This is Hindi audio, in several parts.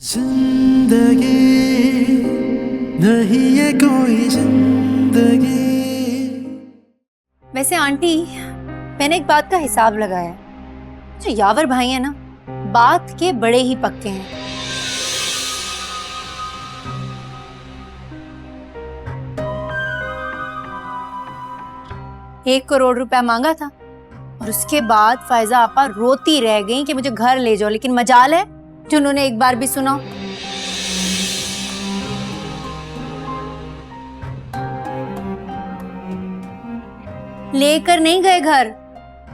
जिंदगी नहीं ये कोई जिंदगी। वैसे आंटी, मैंने एक बात का हिसाब लगाया। जो यावर भाई है ना, बात के बड़े ही पक्के हैं। ₹1 करोड़ मांगा था और उसके बाद फायजा आपा रोती रह गई कि मुझे घर ले जाओ, लेकिन मजाल है जो उन्होंने एक बार भी सुना। लेकर नहीं गए घर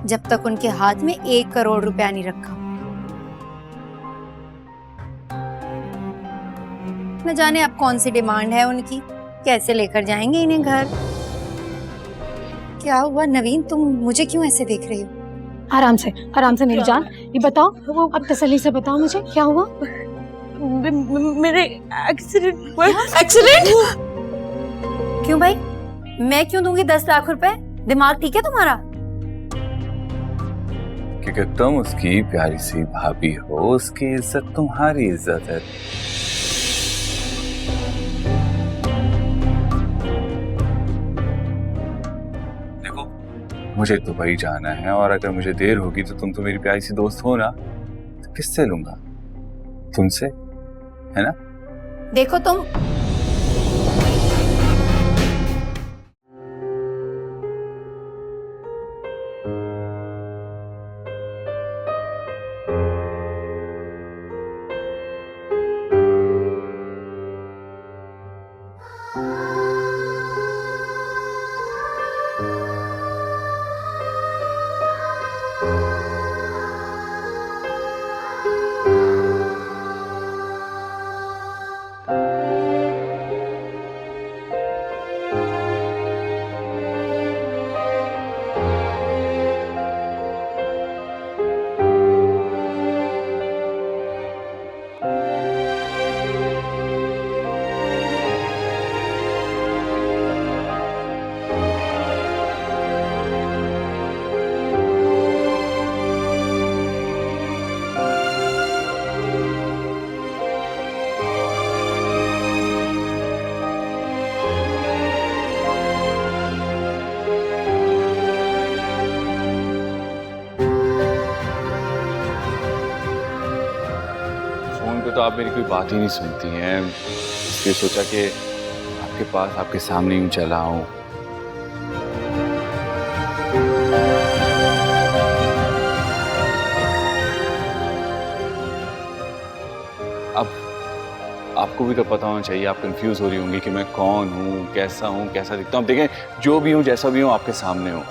जब तक उनके हाथ में ₹1 करोड़ नहीं रखा। न जाने अब कौन सी डिमांड है उनकी, कैसे लेकर जाएंगे इन्हें घर। क्या हुआ नवीन, तुम मुझे क्यों ऐसे देख रही हो? आराम से मेरी जान, ये बताओ, अब तसल्ली से बताओ मुझे क्या हुआ। मेरे एक्सीडेंट हुआ। एक्सीडेंट? क्यों भाई, मैं क्यों दूंगी 10 लाख रुपए? दिमाग ठीक है तुम्हारा? क्योंकि तुम उसकी प्यारी सी भाभी हो, उसकी इज्जत तुम्हारी इज्जत है। देखो, मुझे दुबई जाना है और अगर मुझे देर होगी तो तुम तो मेरी प्यारी सी दोस्त हो ना, तो किससे लूंगा? तुमसे, है ना? देखो तुम, फोन पे तो आप मेरी कोई बात ही नहीं सुनती हैं, इसलिए सोचा कि आपके पास, आपके सामने यूं चला आऊं। अब आपको भी तो पता होना चाहिए, आप कंफ्यूज हो रही होंगी कि मैं कौन हूं, कैसा दिखता हूं। अब देखें, जो भी हूं, जैसा भी हूं, आपके सामने हूं।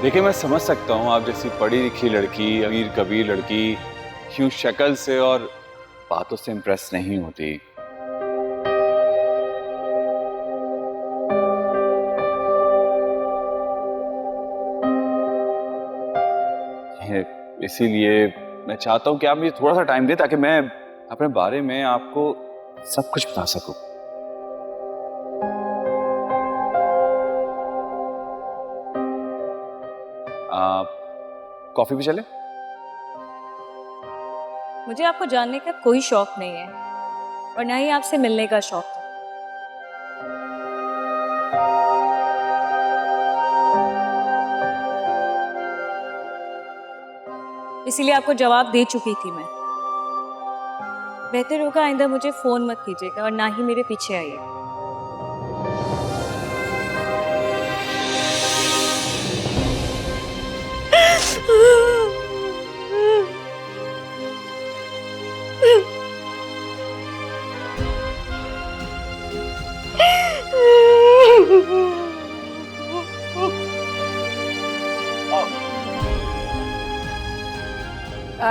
देखिए, मैं समझ सकता हूँ आप जैसी पढ़ी लिखी लड़की, अमीर कबीर लड़की यूं शक्ल से और बातों से इम्प्रेस नहीं होती। इसीलिए मैं चाहता हूँ कि आप मुझे थोड़ा सा टाइम दें ताकि मैं अपने बारे में आपको सब कुछ बता सकूं। कॉफी भी चले? मुझे आपको जानने का कोई शौक नहीं है और ना ही आपसे मिलने का शौक है। इसीलिए आपको जवाब दे चुकी थी मैं। बेहतर होगा आइंदा मुझे फोन मत कीजिएगा और ना ही मेरे पीछे आइए।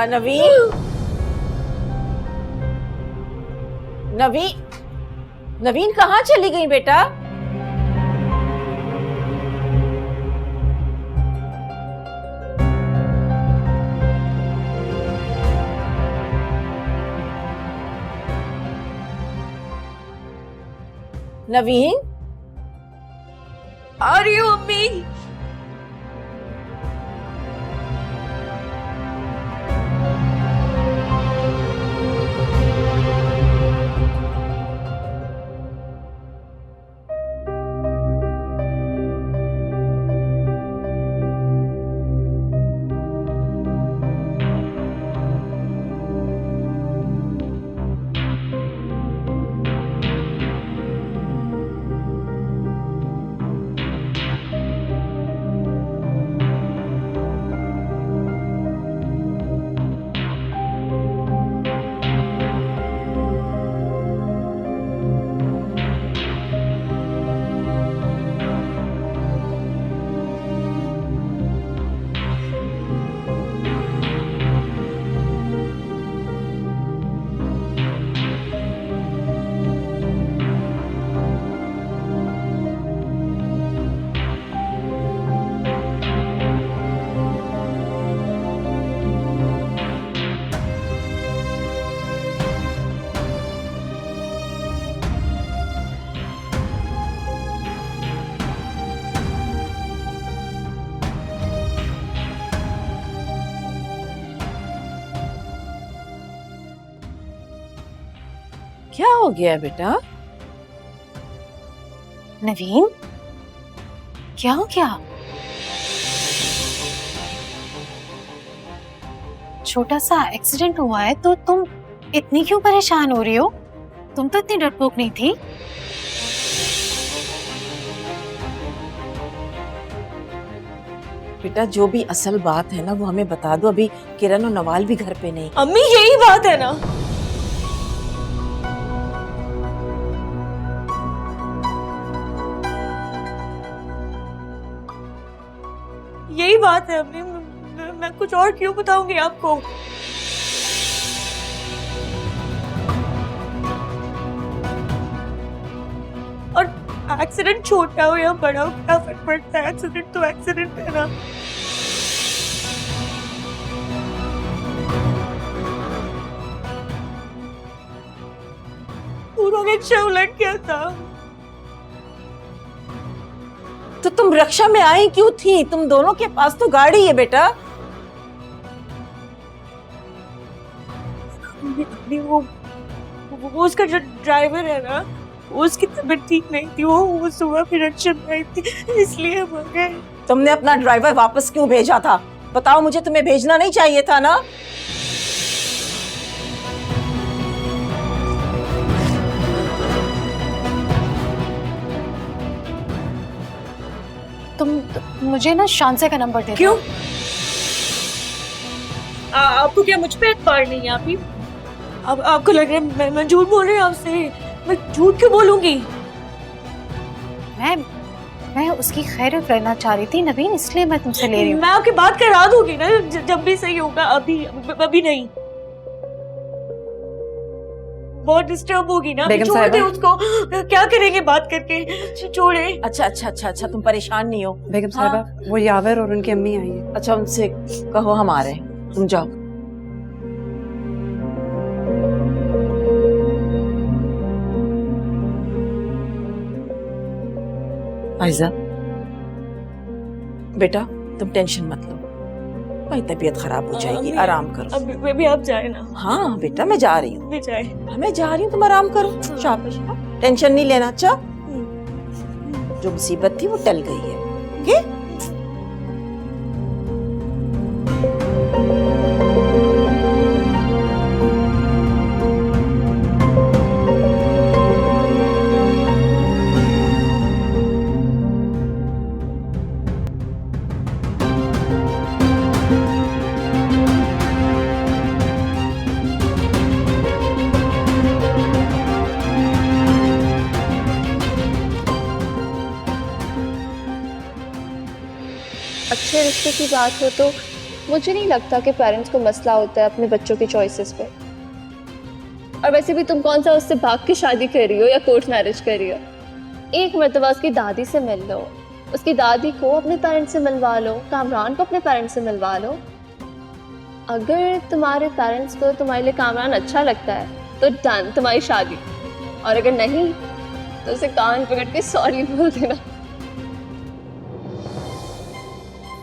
नवीन, नवीन, नवीन कहाँ चली गई बेटा? नवीन, आ रही हूँ अम्मी। क्या हो गया बेटा? नवीन, क्या हो गया? छोटा सा एक्सीडेंट हुआ है तो तुम इतनी क्यों परेशान हो रही हो? तुम तो इतनी डरपोक नहीं थी। बेटा जो भी असल बात है ना वो हमें बता दो। अभी किरण और नवाल भी घर पे नहीं। अम्मी यही बात है ना, यही बात है अम्मी। मैं कुछ और क्यों बताऊंगी आपको? और एक्सीडेंट छोटा हो या बड़ा हो क्या फर्क पड़ता है? एक्सीडेंट तो एक्सीडेंट है ना। पूरा रिक्शा उलट गया था। तो तुम रक्षा में आई क्यों थी? तुम दोनों के पास तो गाड़ी है बेटा। अभी वो उसका जो ड्राइवर है ना, उसकी तबीयत ठीक नहीं थी। वो सुबह फिर रिक्शा में आई थी, इसलिए हम आ गए। तुमने अपना ड्राइवर वापस क्यों भेजा था? बताओ मुझे, तुम्हें भेजना नहीं चाहिए था ना? तुम मुझे ना शांसे का नंबर दे दो। क्यों? आपको क्या मुझ पे एतबार नहीं है? अब आपको लग रहा है मैं झूठ बोल रही हूँ आपसे? मैं झूठ क्यों बोलूंगी? मैं उसकी खैर करना चाह रही थी नवीन, इसलिए मैं तुमसे ले रही हूँ। मैं आपकी बात करा दूंगी ना जब भी सही होगा। अभी नहीं। बहुत डिस्टर्ब होगी ना। बेगम छोड़ दे साहिबा। उसको। क्या करेंगे बात करके? छोड़े। अच्छा, तुम परेशान नहीं हो? बेगम साहिबा, वो यावर और उनकी अम्मी आई है। अच्छा, उनसे कहो हम आ रहे हैं, तुम जाओ। आयजा बेटा, तुम टेंशन मत लो, भाई तबीयत खराब हो जाएगी, आराम करो। अभी आप जाए ना। हाँ बेटा, मैं जा रही हूँ। मैं जाए। मैं जा रही हूँ, तुम आराम करो। शाबाश, टेंशन नहीं लेना। अच्छा, जो मुसीबत थी वो टल गई है। ओके? अच्छे रिश्ते की बात हो तो मुझे नहीं लगता कि पेरेंट्स को मसला होता है अपने बच्चों की चॉइसेस पे। और वैसे भी तुम कौन सा उससे भाग के शादी कर रही हो या कोर्ट मैरिज कर रही हो? एक मर्तबा उसकी दादी से मिल लो, उसकी दादी को अपने पेरेंट्स से मिलवा लो, कामरान को अपने पेरेंट्स से मिलवा लो। अगर तुम्हारे पेरेंट्स को तुम्हारे लिए कामरान अच्छा लगता है तो डन, तुम्हारी शादी। और अगर नहीं तो उसे कान पकड़ के सॉरी बोल देना।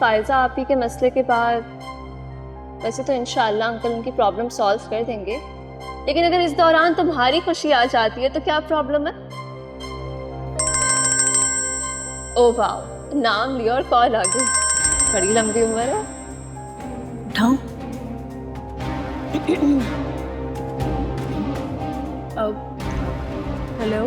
फायजा आपी के मसले के बाद वैसे तो इंशाल्लाह अंकल उनकी प्रॉब्लम सॉल्व कर देंगे, लेकिन अगर इस दौरान तुम्हारी खुशी आ जाती है तो क्या प्रॉब्लम है? ओ वाह, नाम लिया और कॉल आ गई। बड़ी लंबी उम्र है। उठाओ। हेलो।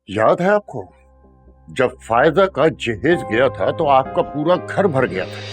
याद है आपको जब फायदा का जहेज गया था तो आपका पूरा घर भर गया था।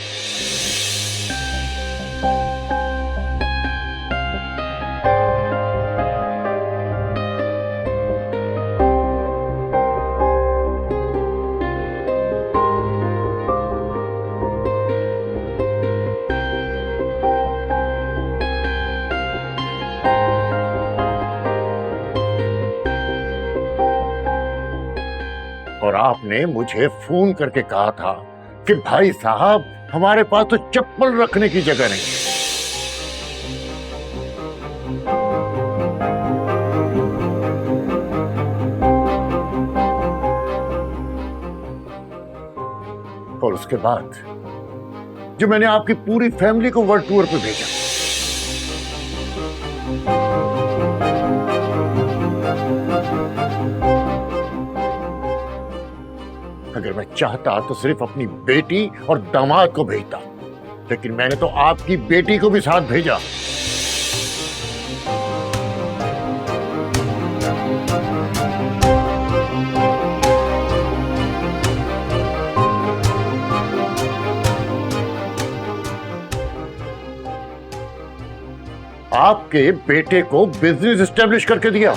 और आपने मुझे फोन करके कहा था कि भाई साहब हमारे पास तो चप्पल रखने की जगह नहीं है। और उसके बाद जो मैंने आपकी पूरी फैमिली को वर्ल्ड टूर पे भेजा, अगर मैं चाहता तो सिर्फ अपनी बेटी और दामाद को भेजता, लेकिन मैंने तो आपकी बेटी को भी साथ भेजा। आपके बेटे को बिजनेस एस्टेब्लिश करके दिया,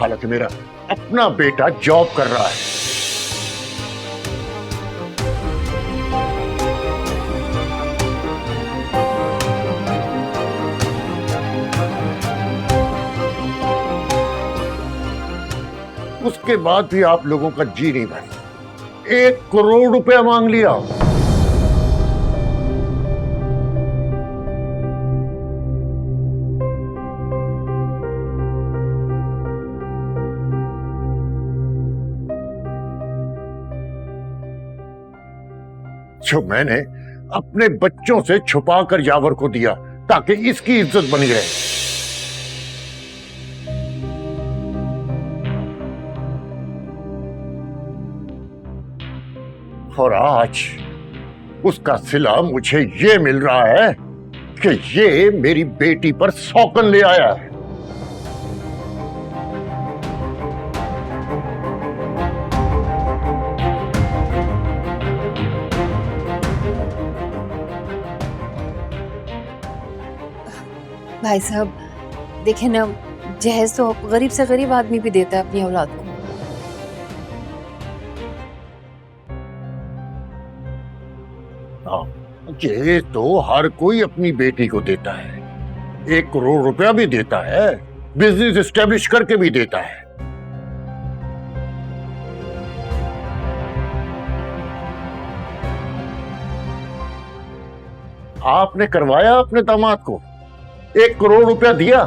हालांकि मेरा अपना बेटा जॉब कर रहा है। उसके बाद भी आप लोगों का जी नहीं भरी, 1 करोड़ रुपया मांग लिया। जो मैंने अपने बच्चों से छुपाकर यावर को दिया ताकि इसकी इज्जत बनी रहे। और आज उसका सिला मुझे ये मिल रहा है कि ये मेरी बेटी पर सौकन ले आया है। भाई साहब देखें ना, जहेज तो गरीब से गरीब आदमी भी देता है अपनी औलाद को। जहेज तो हर कोई अपनी बेटी को देता है, 1 करोड़ रुपया भी देता है, बिजनेस एस्टेब्लिश करके भी देता है। आपने करवाया अपने दामाद को, 1 करोड़ रुपया दिया।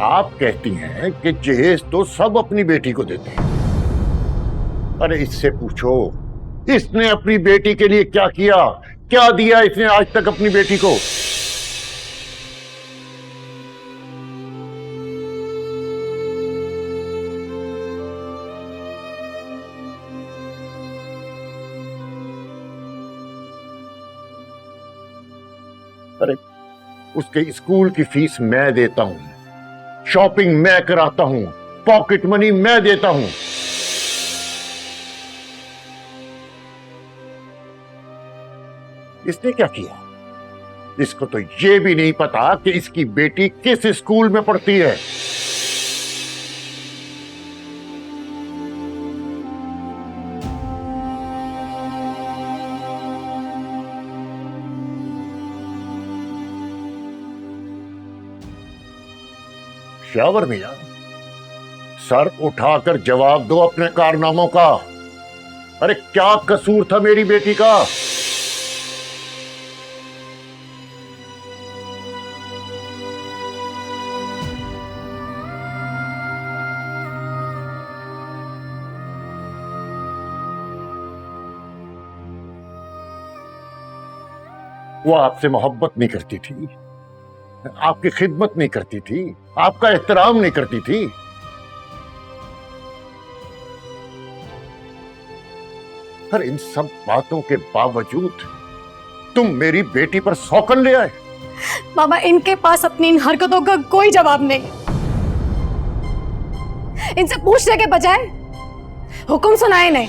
आप कहती हैं कि जहेज तो सब अपनी बेटी को देते हैं। अरे इससे पूछो, इसने अपनी बेटी के लिए क्या किया, क्या दिया इसने आज तक अपनी बेटी को? अरे उसके स्कूल की फीस मैं देता हूं, शॉपिंग मैं कराता हूं, पॉकेट मनी मैं देता हूं। इसने क्या किया? इसको तो यह भी नहीं पता कि इसकी बेटी किस स्कूल में पढ़ती है। शावर मियां, सर उठाकर जवाब दो अपने कारनामों का। अरे क्या कसूर था मेरी बेटी का? वो आपसे मोहब्बत नहीं करती थी, आपकी खिदमत नहीं करती थी, आपका एहतराम नहीं करती थी। पर इन सब बातों के बावजूद तुम मेरी बेटी पर सौकन ले आए। बाबा, इनके पास अपनी इन हरकतों का कोई जवाब नहीं। इनसे पूछने के बजाय हुक्म सुनाए नहीं।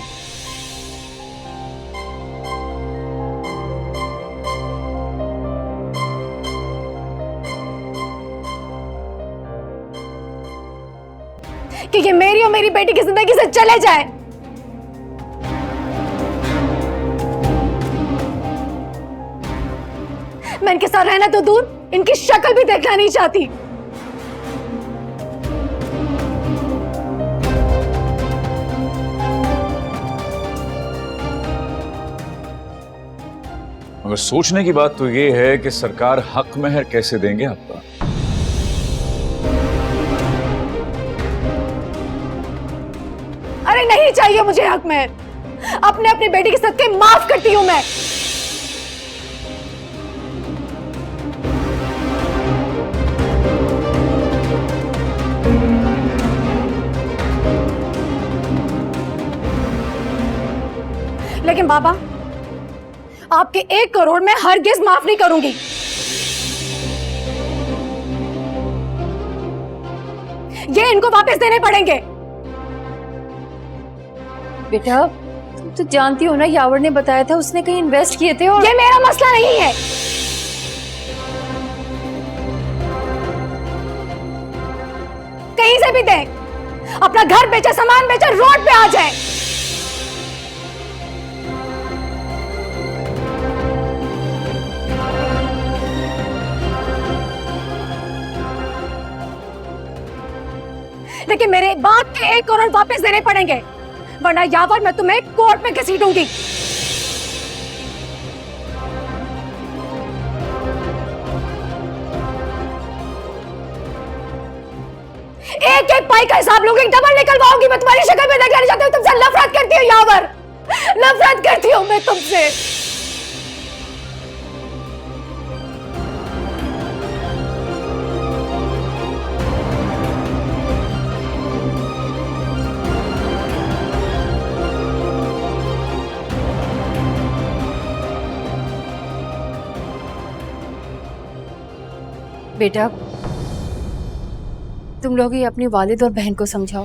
कि ये मेरी और मेरी बेटी की जिंदगी से चले जाए। मैं इनके साथ रहना तो दूर, इनकी शक्ल भी देखना नहीं चाहती। मगर सोचने की बात तो ये है कि सरकार हक महर कैसे देंगे आपका। अरे नहीं चाहिए मुझे हक महर। अपने अपनी बेटी के सदके माफ करती हूं मैं। लेकिन बाबा, आपके 1 करोड़ में हरगिज माफ नहीं करूंगी। ये इनको वापस देने पड़ेंगे। बेटा, तुम तो जानती हो ना, यावर ने बताया था उसने कहीं इन्वेस्ट किए थे। और ये मेरा मसला नहीं है। कहीं से भी दें, अपना घर बेचा, सामान बेचा, रोड पे आ जाए। लेकिन मेरे बाप के 1 करोड़ वापस देने पड़ेंगे, वरना यावर मैं तुम्हें कोर्ट में घसीटूंगी। एक एक पाई का हिसाब लूंगी, डबल निकलवाऊंगी। मैं तुम्हारी शक्ल में देखना नहीं चाहती हूँ। तुमसे नफरत करती हूँ यावर, नफरत करती हूँ मैं तुमसे। बेटा, तुम लोग ही अपनी वालिद और बहन को समझाओ।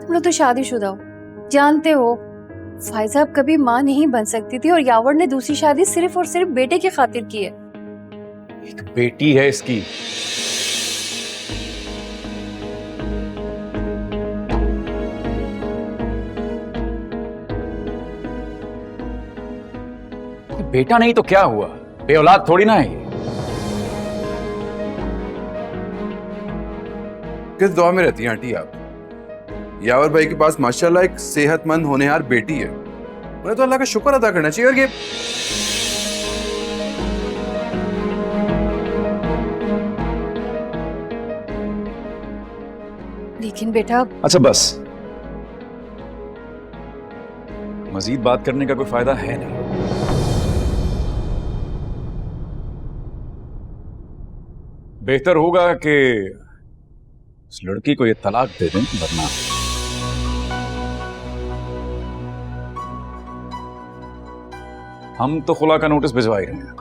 तुम लोग तो शादीशुदा हो, जानते हो फायजा अब कभी माँ नहीं बन सकती थी, और यावर ने दूसरी शादी सिर्फ और सिर्फ बेटे की खातिर की है। एक बेटी है इसकी। बेटा नहीं तो क्या हुआ, बेऔलाद थोड़ी ना है ये। किस दौर में रहती हैं आंटी आप? यावर भाई के पास माशाल्लाह एक सेहतमंद होनहार बेटी है। उन्हें तो अल्लाह का शुक्र अदा करना चाहिए। और ये लेकिन बेटा, अच्छा बस, मजीद बात करने का कोई फायदा है नहीं। बेहतर होगा कि उस लड़की को ये तलाक दे दें, वरना हम तो खुला का नोटिस भिजवा ही रहे हैं।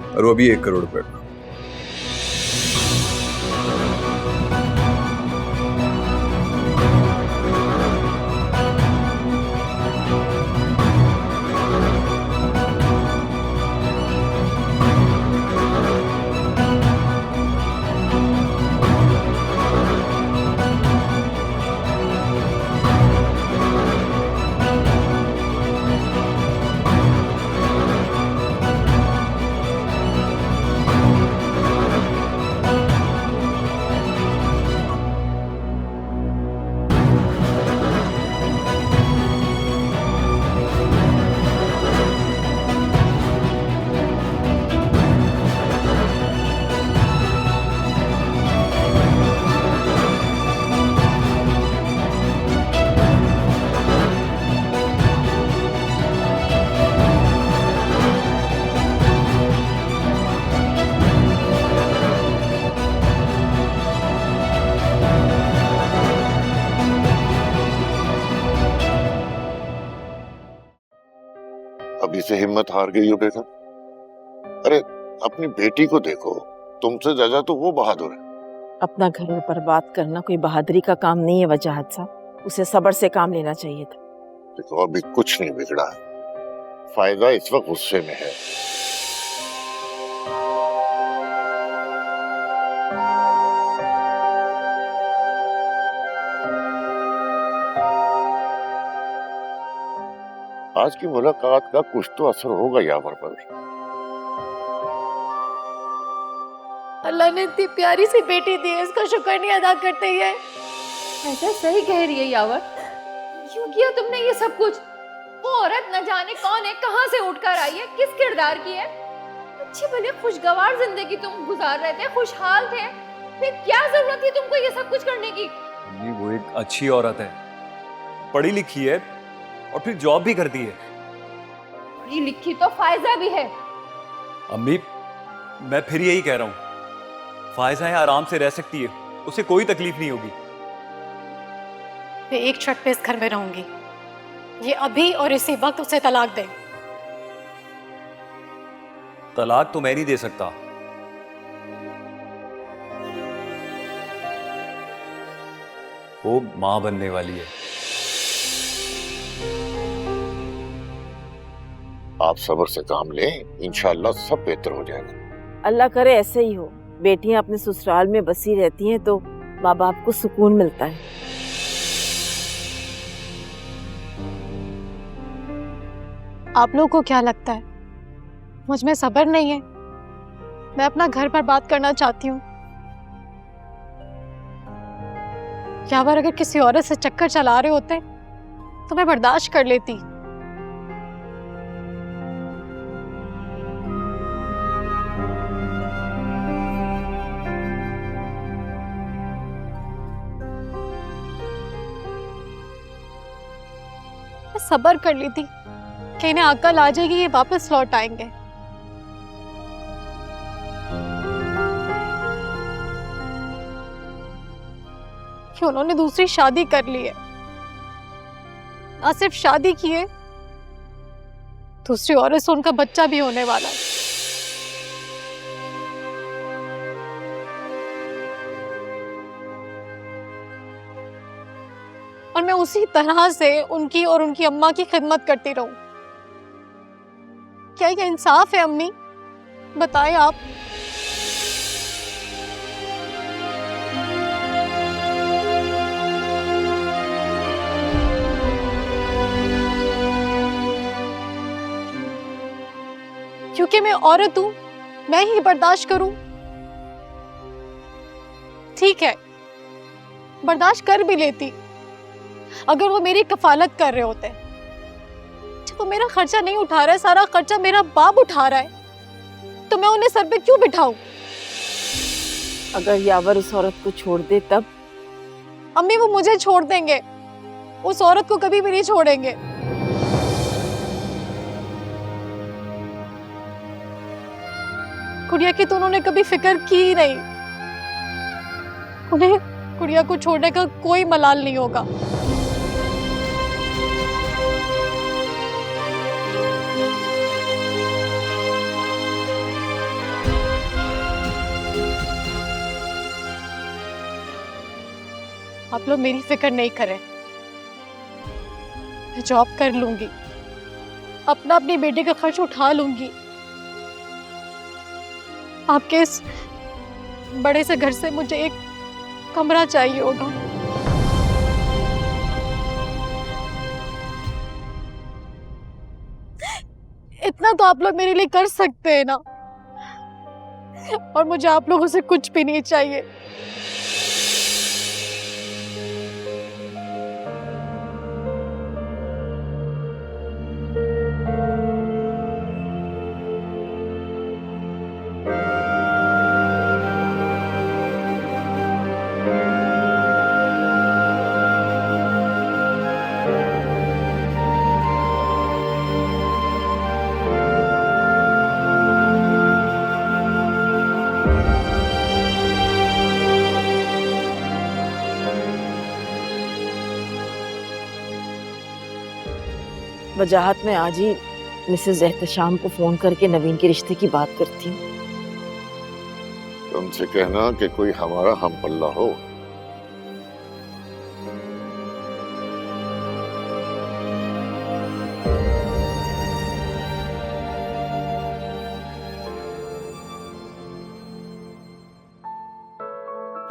और वो भी 1 करोड़ रुपए का। अभी से हिम्मत हार गई हो बेगम? अरे अपनी बेटी को देखो, तुमसे ज्यादा तो वो बहादुर है। अपना घर में बर्बाद करना कोई बहादुरी का काम नहीं है वजाहत साहब, उसे सब्र से काम लेना चाहिए था। देखो अभी कुछ नहीं बिगड़ा है, फायदा इस वक्त गुस्से में है। आज की मुलाकात का कुछ तो असर होगा यावर पर। अल्लाह ने इतनी प्यारी सी बेटी दी है, इसका शुक्र नहीं अदा करते ये। ऐसा सही कह रही है यावर, क्यों किया तुमने ये सब कुछ? वो औरत न जाने कौन है, कहाँ से उठकर आई है, किस किरदार की है। अच्छी भले खुशगवार जिंदगी तुम गुजार रहे थे, खुशहाल थे, फिर क्या जरूरत थी तुमको ये सब कुछ करने की? नहीं, वो एक अच्छी औरत है, पढ़ी लिखी है और फिर जॉब भी करती है। पढ़ी लिखी तो फायजा भी है। अम्मी, मैं फिर यही कह रहा हूँ, फायजा है आराम से रह सकती है, उसे कोई तकलीफ नहीं होगी। मैं एक शर्त पे इस घर में रहूंगी, ये अभी और इसी वक्त उसे तलाक दें। तलाक तो मैं नहीं दे सकता। वो मां बनने वाली है। आप सब्र से काम लें, इंशाअल्लाह सब बेहतर हो जाएगा। अल्लाह करे ऐसे ही हो। बेटियां अपने ससुराल में बसी रहती हैं तो माँ बाप को सुकून मिलता है। आप लोगों को क्या लगता है मुझ में सब्र नहीं है? मैं अपना घर बर्बाद करना चाहती हूँ। यावर अगर किसी औरत से चक्कर चला रहे होते तो मैं बर्दाश्त कर लेती। सब्र कर ली थी कि इन्हें अकल आ जाएगी, ये वापस लौट आएंगे। कि उन्होंने दूसरी शादी कर ली है, ना सिर्फ शादी की है, दूसरी औरत से उनका बच्चा भी होने वाला है। और मैं उसी तरह से उनकी और उनकी अम्मा की खिदमत करती रहूं। क्या ये इंसाफ है अम्मी? बताएं आप। क्योंकि मैं औरत हूं, मैं ही बर्दाश्त करूं। ठीक है, बर्दाश्त कर भी लेती अगर वो मेरी कफालत कर रहे होते। जब वो मेरा खर्चा नहीं उठा रहा है, सारा खर्चा मेरा बाप उठा रहा है, तो मैं उन्हें सर पे क्यों बिठाऊं? अगर यावर उस औरत को छोड़ दे तब? अम्मी वो मुझे छोड़ देंगे, उस औरत को कभी भी नहीं छोड़ेंगे। गुड़िया की तो उन्होंने कभी फिक्र की ही नहीं। उन्हें गुड़िया को छोड़ने का कोई मलाल नहीं होगा। आप लोग मेरी फिक्र नहीं करें, मैं जॉब कर लूंगी, अपनी बेटे का खर्च उठा लूंगी। आपके इस बड़े से घर से मुझे एक कमरा चाहिए होगा। इतना तो आप लोग मेरे लिए कर सकते हैं ना, और मुझे आप लोगों से कुछ भी नहीं चाहिए। वजाहत में आज ही मिसेस एहतशाम को फोन करके नवीन के रिश्ते की बात करती हूँ। तुमसे कहना कि कोई हमारा हम पल्ला हो।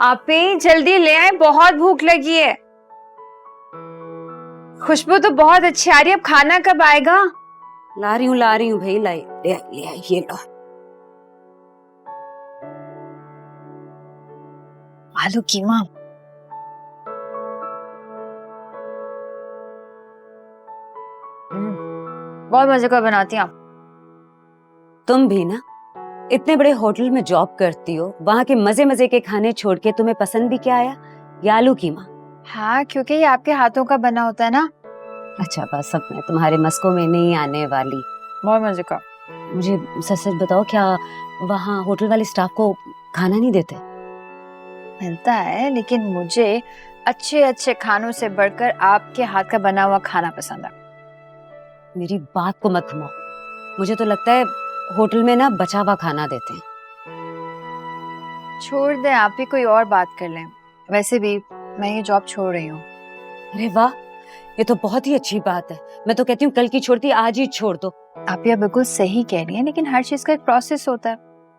आप ही जल्दी ले आए, बहुत भूख लगी है। खुशबू तो बहुत अच्छी आ रही है, अब खाना कब आएगा? ला रही हूँ भाई, ले आई ये लो। आलू कीमा। बहुत मजे का बनाती हैं आप। तुम भी ना इतने बड़े होटल में जॉब करती हो, वहाँ के मजे मजे के खाने छोड़ के तुम्हें पसंद भी क्या आया? ये आलू कीमा। हाँ, क्योंकि ये आपके हाथों का बना होता है ना। अच्छा बस, अब मैं तुम्हारे मस्कों में नहीं आने वाली। बहुत मजे का। मुझे सच सच बताओ, क्या वहाँ होटल वाले स्टाफ को खाना नहीं देते? मिलता है, लेकिन मुझे अच्छे अच्छे खानों से बढ़कर आपके हाथ का बना हुआ खाना पसंद है। मेरी बात को मत घुमाओ, मुझे तो लगता है होटल में ना बचा हुआ खाना देते हैं। छोड़ दें, आप ही कोई और बात कर लें। वैसे भी मैं ये जॉब छोड़ रही हूँ। अरे वाह, ये तो बहुत ही अच्छी बात है। मैं तो कहती हूँ कल की छोड़ती आज ही छोड़ दो। आप ये बिल्कुल सही कह रही हैं, लेकिन हर चीज का एक प्रोसेस होता है।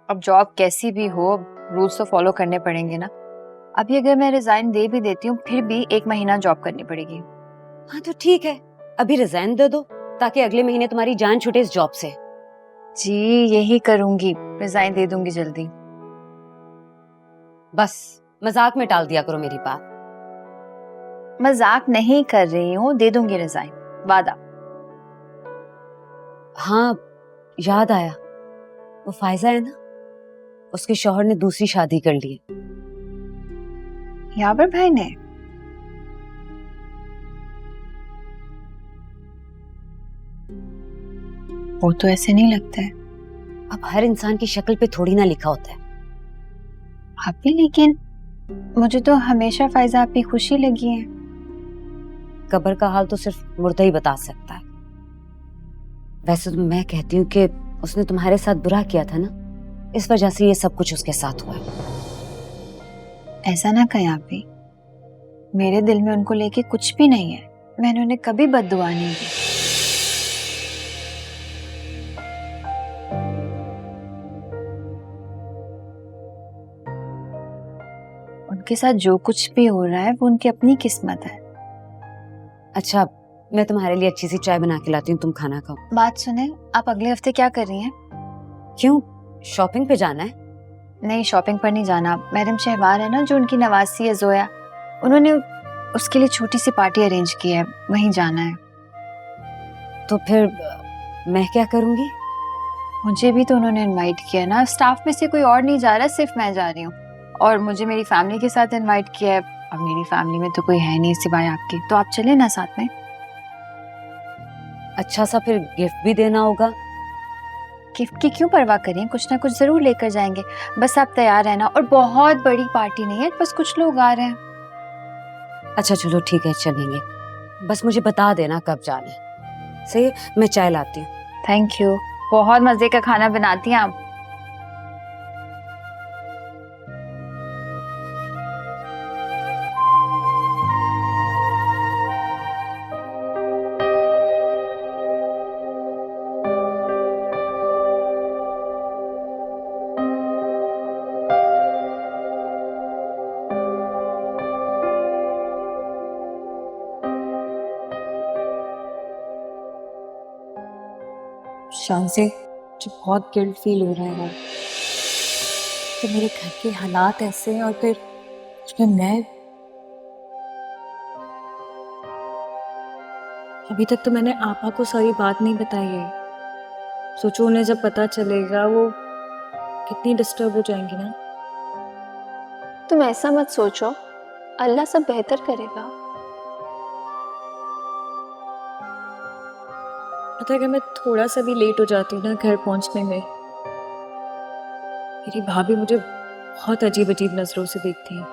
अब जॉब कैसी भी हो, रूल्स तो फॉलो करने पड़ेंगे ना। अभी अगर मैं रिजाइन दे भी देती हूँ, फिर भी 1 महीना जॉब करनी पड़ेगी। हाँ तो ठीक है, अभी रिजाइन दे दो ताकि अगले महीने तुम्हारी जान छूटे इस जॉब से। जी यही करूंगी, रिजाइन दे दूंगी जल्दी। बस मजाक में टाल दिया करो मेरी बात। मजाक नहीं कर रही हूँ, दे दूंगी रिजाइन, वादा। हाँ याद आया, वो फायजा है ना, उसके शौहर ने दूसरी शादी कर ली है। यावर भाई ने? वो तो ऐसे नहीं लगता है। अब हर इंसान की शक्ल पे थोड़ी ना लिखा होता है। आप भी, लेकिन मुझे तो हमेशा फायजा आपकी खुशी लगी है। कब्र का हाल तो सिर्फ मुर्दा ही बता सकता है। वैसे तो मैं कहती हूँ कि उसने तुम्हारे साथ बुरा किया था ना, इस वजह से ये सब कुछ उसके साथ हुआ है। ऐसा ना कहें आप भी, मेरे दिल में उनको लेके कुछ भी नहीं है। मैंने उन्हें कभी बद्दुआ नहीं दी। उनके साथ जो कुछ भी हो रहा है वो उनकी अपनी किस्मत है। अच्छा, मैं तुम्हारे लिए अच्छी सी चाय बना के लाती हूँ, तुम खाना खाओ। बात सुने, आप अगले हफ्ते क्या कर रही हैं? क्यों, शॉपिंग पे जाना है? नहीं, शॉपिंग पर नहीं जाना। मैडम शहवार है ना, जो उनकी नवासी है जोया, उन्होंने उसके लिए छोटी सी पार्टी अरेंज की है, वहीं जाना है। तो फिर मैं क्या करूंगी? मुझे भी तो उन्होंने इनवाइट किया ना, स्टाफ में से कोई और नहीं जा रहा, सिर्फ मैं जा रही हूँ। और मुझे मेरी फैमिली के साथ इनवाइट किया है। अब मेरी फैमिली में तो कोई है नहीं सिवाय आपके, तो आप चले ना साथ में। अच्छा सा फिर गिफ्ट भी देना होगा। गिफ्ट की क्यों परवाह करें, कुछ ना कुछ जरूर लेकर जाएंगे। बस आप तैयार रहना, और बहुत बड़ी पार्टी नहीं है, बस कुछ लोग आ रहे हैं। अच्छा चलो ठीक है, चलेंगे। बस मुझे बता देना कब जाना है। सही, मैं चाय लाती हूँ। Thank you. बहुत मजे का खाना बनाती हैं आप। शांति, मुझे बहुत गिल्ट फील हो रहा है यार कि मेरे घर के हालात ऐसे हैं, और फिर उसमें मैं अभी तक तो मैंने आपा को सारी बात नहीं बताई है। सोचो उन्हें जब पता चलेगा वो कितनी डिस्टर्ब हो जाएंगी ना। तुम ऐसा मत सोचो, अल्लाह सब बेहतर करेगा। पता है कि मैं थोड़ा सा भी लेट हो जाती हूँ ना घर पहुंचने में, मेरी भाभी मुझे बहुत अजीब अजीब नजरों से देखती है।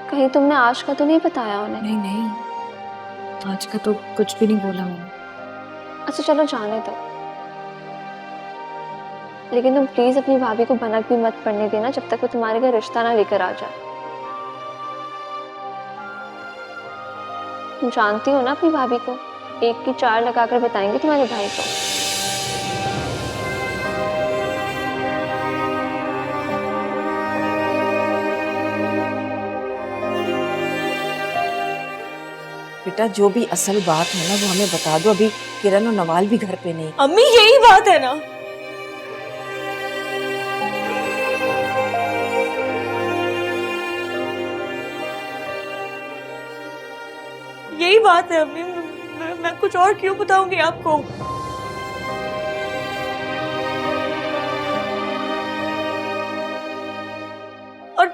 कहीं तुमने आज का तो नहीं बताया उन्हें? नहीं नहीं, आज का तो कुछ भी नहीं बोला हूँ। अच्छा चलो जाने दो, लेकिन तुम प्लीज अपनी भाभी को भनक भी मत पड़ने देना जब तक वो तुम्हारे घर रिश्ता ना लेकर आ जाए। तुम जानती हो ना अपनी भाभी को, एक की चार लगाकर बताएंगे तुम्हारे भाई को। बेटा जो भी असल बात है ना वो हमें बता दो। अभी किरण और नवाल भी घर पे नहीं। अम्मी यही बात है ना, यही बात है अम्मी। मैं कुछ और क्यों बताऊंगी आपको। और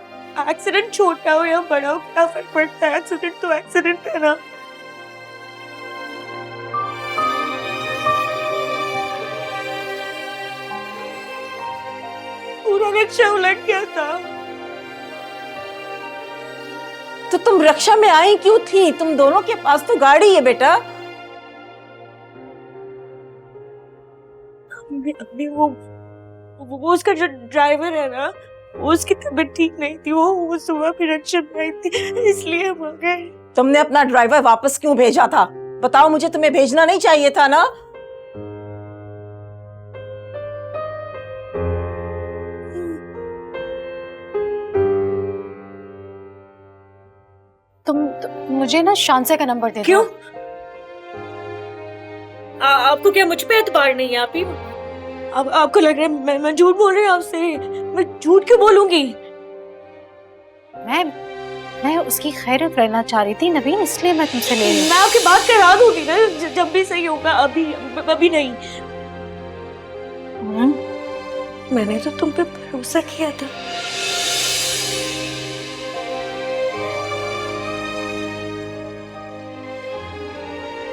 एक्सीडेंट छोटा हो या बड़ा हो क्या फर्क पड़ता है, एक्सीडेंट तो एक्सीडेंट है ना। पूरा रिक्शा उलट गया था। तो तुम रक्षा में आई क्यों थी? तुम दोनों के पास तो गाड़ी है बेटा। अम्मी वो उसका जो ड्राइवर है ना, उसकी तबीयत ठीक नहीं थी। वो सुबह फिर रिक्शा में आई थी, इसलिए हम आ गए। तुमने अपना ड्राइवर वापस क्यों भेजा था? बताओ मुझे, तुम्हें भेजना नहीं चाहिए था ना? तुम मुझे ना शांसे का नंबर दे दो। क्यों? आपको क्या मुझ पे एतबार नहीं है? आप ही अब आपको लग रहा है मैं झूठ बोल रही हूँ आपसे? मैं झूठ क्यों बोलूंगी? मैं उसकी खैरियत करना चाह रही थी नवीन, इसलिए मैं तुमसे ले रही हूँ। मैं आपकी बात करा दूंगी ना जब भी सही होगा। अभी नहीं। मैंने तो तुम पे भरोसा किया था।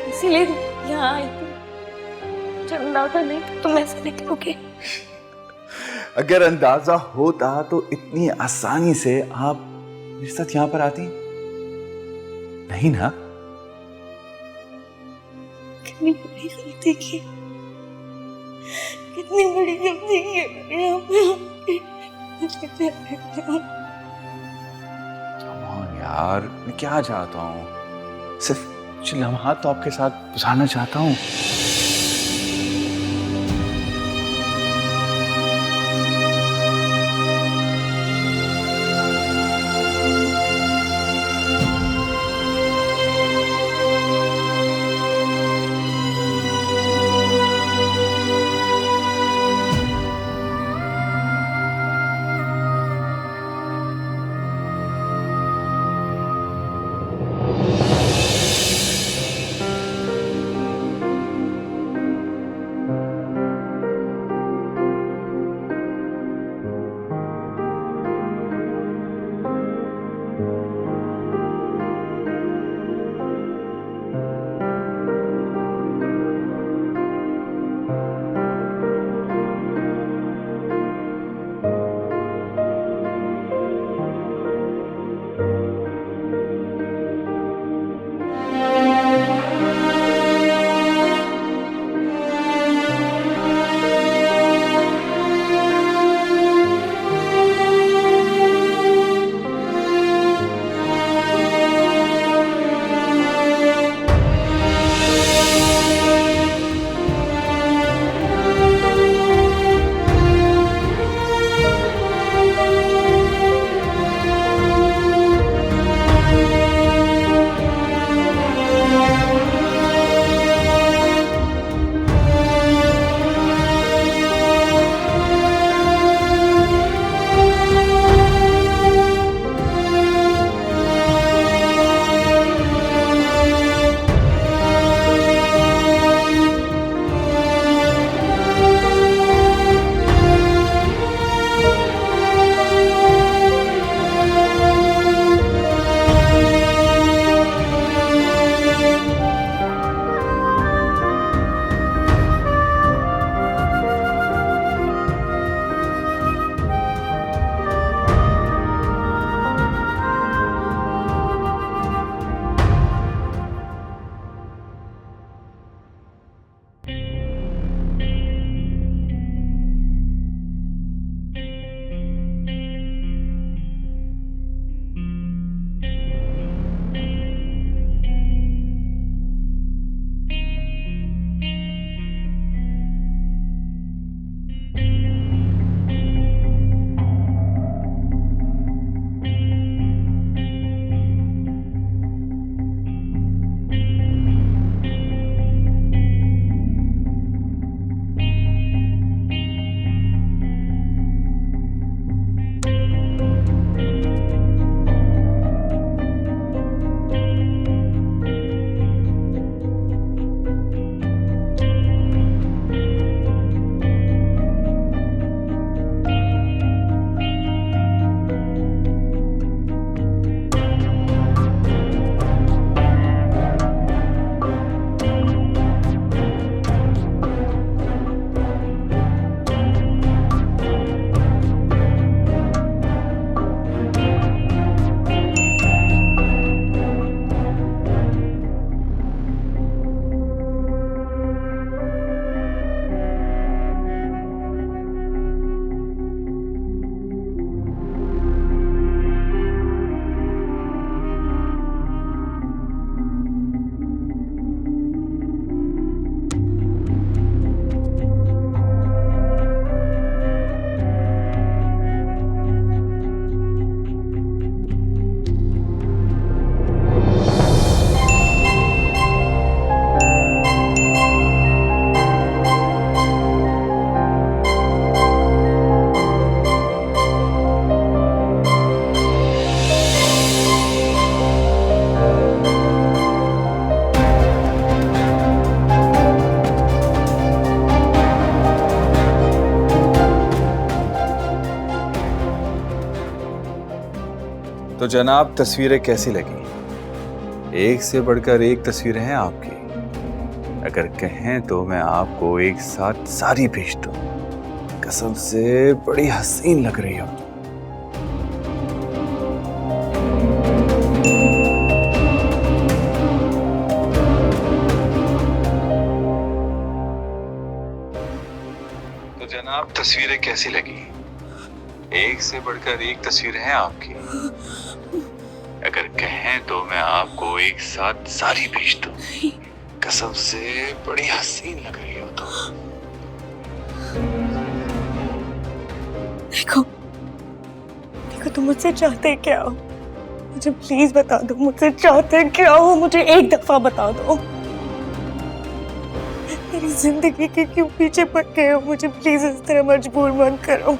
इसीलिए यहाँ आई थी। जब अंदाजा नहीं था तुम ऐसे निकलोगे। अगर अंदाजा होता तो इतनी आसानी से आप मेरे साथ यहां पर आती नहीं ना। कितनी बड़ी गलती की, कितनी बड़ी गलती की मैंने। Come on यार, मैं क्या चाहता हूँ? सिर्फ कुछ लम्हा तो आपके साथ गुजारना चाहता हूँ। तो जनाब, तस्वीरें कैसी लगी? एक से बढ़कर एक तस्वीरें हैं आपकी। अगर कहें तो मैं आपको एक साथ सारी भेज दूं। कसम से बड़ी हसीन लग रही हो। तो जनाब, तस्वीरें कैसी लगी? एक से बढ़कर एक तस्वीरें हैं आपकी। अगर कहें तो मैं आपको एक साथ सारी भेज दूं। कसम से बड़ी हसीन लग रही हो तो। देखो तुम मुझसे चाहते क्या हो? मुझे प्लीज बता दो, मुझसे चाहते क्या हो? मुझे एक दफा बता दो। मेरी जिंदगी के क्यों पीछे पड़ गए हो? मुझे प्लीज इस तरह मजबूर मत करो।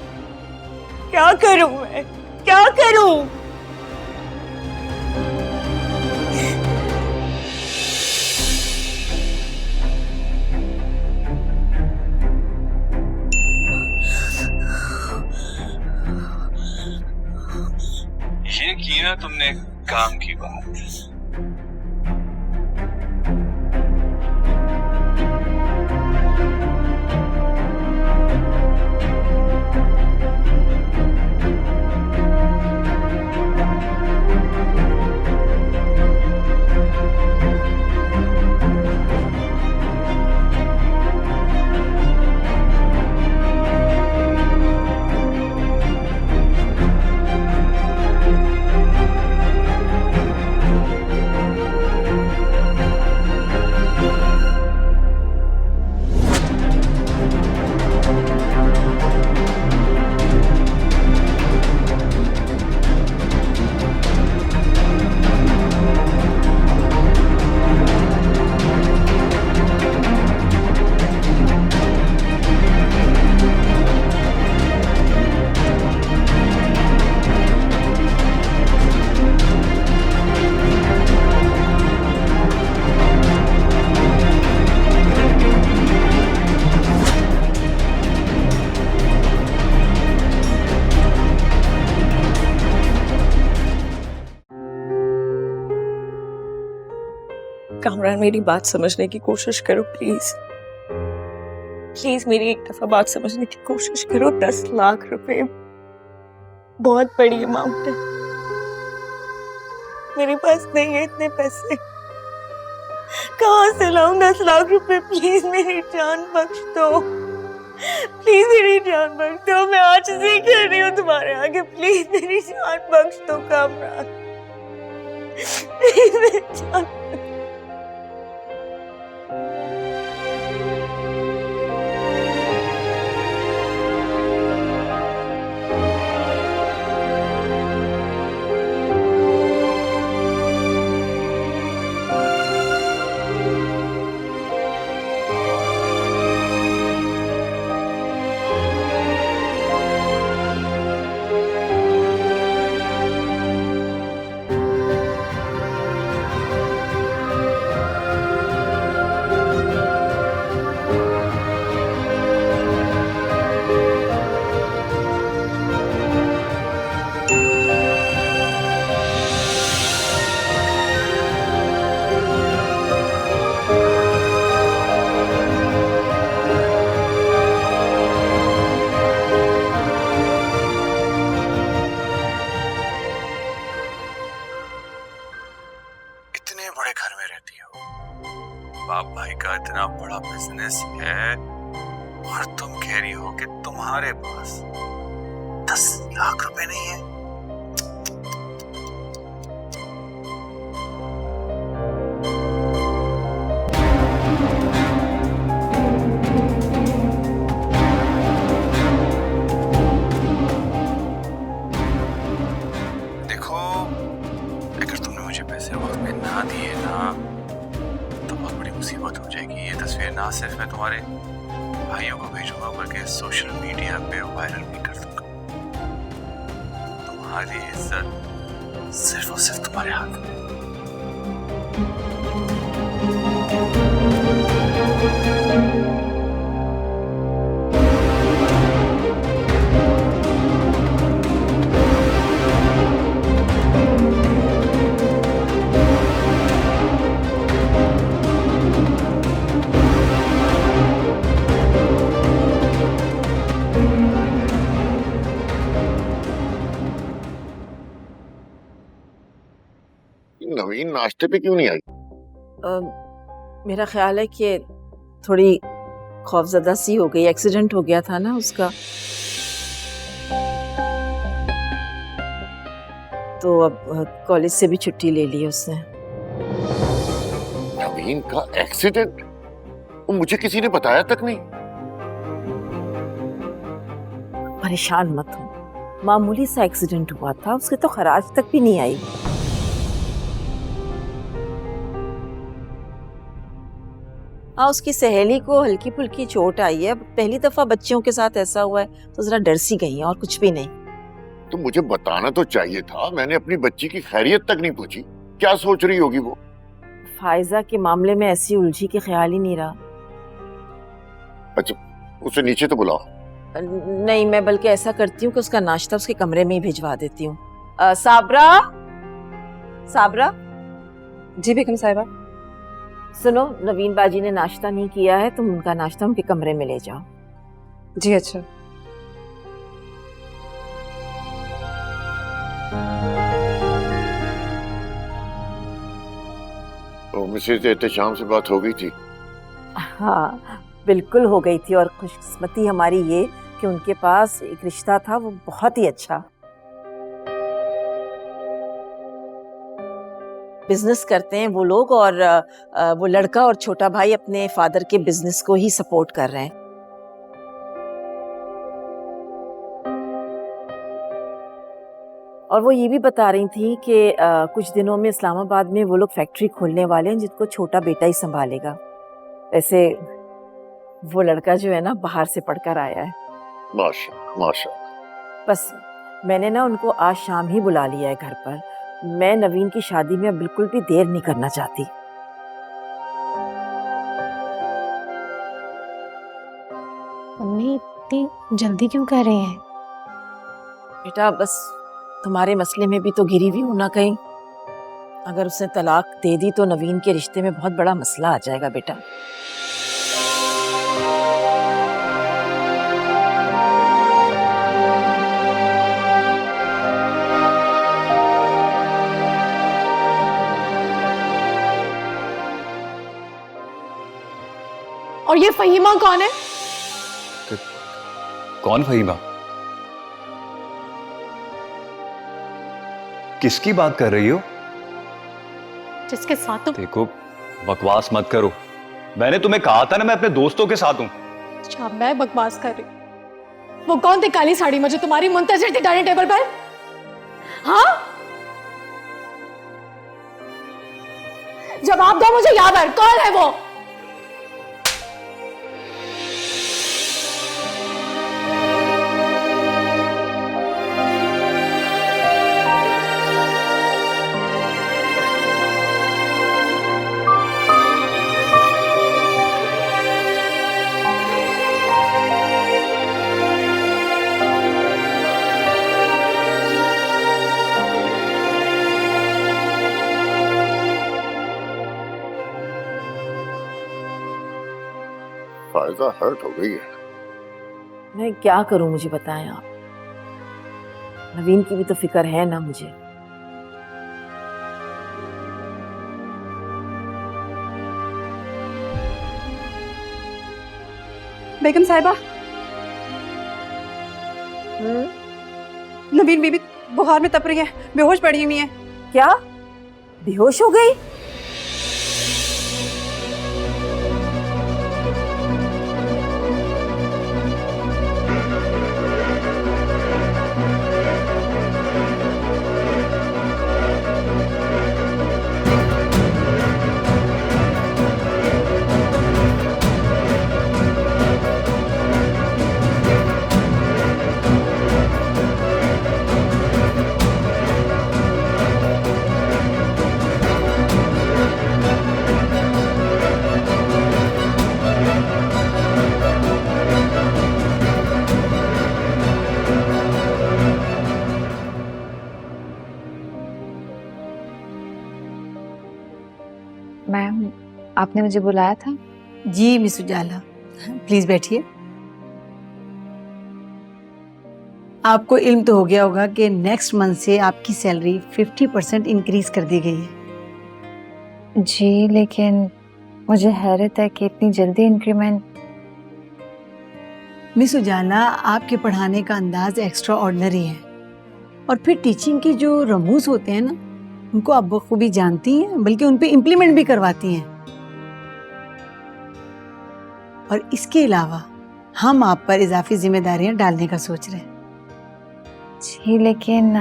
क्या करूं मैं? क्या करूं? ये की ना तुमने काम की बात। कामरान, मेरी बात समझने की कोशिश करो प्लीज। प्लीज मेरी एक दफा बात समझने की कोशिश करो। 10 लाख रुपए बहुत बड़ी अमाउंट है। मेरे पास नहीं है इतने पैसे। कहाँ से लाऊं 10 लाख रुपए? प्लीज मेरी जान बख्श दो। प्लीज मेरी जान बख्श दो। मैं आज से कह रही हूँ तुम्हारे आगे, प्लीज मेरी जान बख्श दो कामरान। प्लीज मेरी जान। बाप भाई का इतना बड़ा बिजनेस है और तुम कह रही हो कि तुम्हारे पास 10 लाख रुपए नहीं है। देखो, अगर तुमने मुझे पैसे वक्त में ना दिए ना तो बहुत बड़ी मुसीबत हो जाएगी। ये तस्वीर ना सिर्फ मैं तुम्हारे भाइयों को भेजूंगा बल्कि सोशल मीडिया पे वायरल भी कर दूंगा। तुम्हारी इज्जत सिर्फ और सिर्फ तुम्हारे हाथ में। नवीन नाश्ते पे क्यों नहीं आई? मेरा ख्याल है कि थोड़ी खौफजदा सी हो गई, एक्सीडेंट हो गया था ना उसका, तो अब कॉलेज से भी छुट्टी ले ली उसने। नवीन का एक्सीडेंट? मुझे किसी ने बताया तक नहीं। परेशान मत हो, मामूली सा एक्सीडेंट हुआ था, उसके तो खराज तक भी नहीं आई। हाँ, उसकी सहेली को हल्की फुल्की चोट आई है, पहली दफा बच्चियों के साथ ऐसा हुआ है तो जरा डर सी गई है और कुछ भी नहीं। तो मुझे बताना तो चाहिए था, मैंने अपनी बच्ची की खैरियत तक नहीं पूछी। क्या सोच रही होगी वो? फायजा के मामले में ऐसी उलझी के ख्याल ही नहीं रहा। अच्छा, उसे नीचे तो बुलाओ। नहीं, मैं बल्कि ऐसा करती हूँ कि उसका नाश्ता उसके कमरे में ही भिजवा देती हूँ। साबरा, साबरा। जी बेगम साहिबा। सुनो, नवीन बाजी ने नाश्ता नहीं किया है, तुम उनका नाश्ता उनके कमरे में ले जाओ। जी अच्छा। तो मिसेज एहतशाम से बात हो गई थी? हाँ बिल्कुल हो गई थी, और खुशकिस्मती हमारी ये कि उनके पास एक रिश्ता था, वो बहुत ही अच्छा। बिजनेस करते हैं वो लोग, और वो लड़का और छोटा भाई अपने फादर के बिजनेस को ही सपोर्ट कर रहे हैं। और वो ये भी बता रही थी कि कुछ दिनों में इस्लामाबाद में वो लोग फैक्ट्री खोलने वाले हैं जिसको छोटा बेटा ही संभालेगा। वैसे वो लड़का जो है ना, बाहर से पढ़कर आया है। माशा माशा। बस मैंने ना उनको आज शाम ही बुला लिया है घर पर। मैं नवीन की शादी में बिल्कुल भी देर नहीं करना चाहती। मम्मी इतनी जल्दी क्यों कर रहे हैं? बेटा बस तुम्हारे मसले में भी तो गिरी हुई हूं ना कहीं। अगर उसने तलाक दे दी तो नवीन के रिश्ते में बहुत बड़ा मसला आ जाएगा बेटा। और ये फहीमा कौन है? कौन फहीमा? किसकी बात कर रही हो? जिसके साथ तुम। देखो, बकवास मत करो। मैंने तुम्हें कहा था ना मैं अपने दोस्तों के साथ हूं। अच्छा, मैं बकवास कर रही। वो कौन थी काली साड़ी में जो तुम्हारी मुंतजिर थी डाइनिंग टेबल पर? हाँ, जवाब दो मुझे यावर, कौन है वो? फायदा हर्ट हो गई है। मैं क्या करूं, मुझे बताएं आप। नवीन की भी तो फिक्र है ना मुझे। बेगम साहिबा, नवीन बीबी बुखार में तप रही है, बेहोश पड़ी हुई है। क्या बेहोश हो गई? मैम, आपने मुझे बुलाया था? जी मिस उजाला, प्लीज बैठिए। आपको इल्म तो हो गया होगा कि नेक्स्ट मंथ से आपकी सैलरी 50% इंक्रीज कर दी गई है। जी, लेकिन मुझे हैरत है कि इतनी जल्दी इंक्रीमेंट। मिस उजाला, आपके पढ़ाने का अंदाज एक्स्ट्रा ऑर्डिनरी है, और फिर टीचिंग के जो रमूज होते हैं ना, उनको आप बखूबी जानती हैं, बल्कि उन पे इम्प्लीमेंट भी करवाती हैं। और इसके अलावा हम आप पर इजाफी जिम्मेदारियां डालने का सोच रहे हैं। जी, लेकिन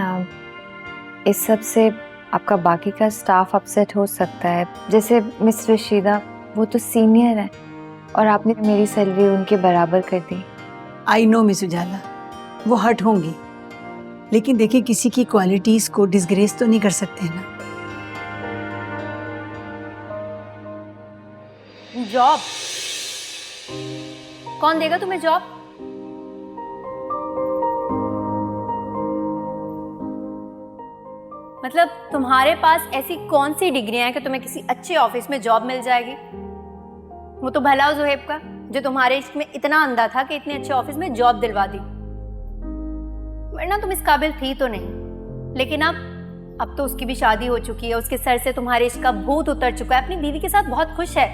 इस सब से आपका बाकी का स्टाफ अपसेट हो सकता है। जैसे मिस रशीदा, वो तो सीनियर है और आपने मेरी सैलरी उनके बराबर कर दी। आई नो मिस उजाला, वो हर्ट होंगी, लेकिन देखिए किसी की क्वालिटीज को डिसग्रेस तो नहीं कर सकते ना। जॉब कौन देगा तुम्हें जॉब? मतलब तुम्हारे पास ऐसी कौन सी डिग्रियां हैं कि तुम्हें किसी अच्छे ऑफिस में जॉब मिल जाएगी? वो तो भला ज़ुहैब का, जो तुम्हारे इश्क में इतना अंधा था कि इतने अच्छे ऑफिस में जॉब दिलवा दी, वरना तुम इस काबिल थी तो नहीं। लेकिन अब तो उसकी भी शादी हो चुकी है, उसके सर से तुम्हारे इश्क का भूत उतर चुका है, अपनी बीवी के साथ बहुत खुश है।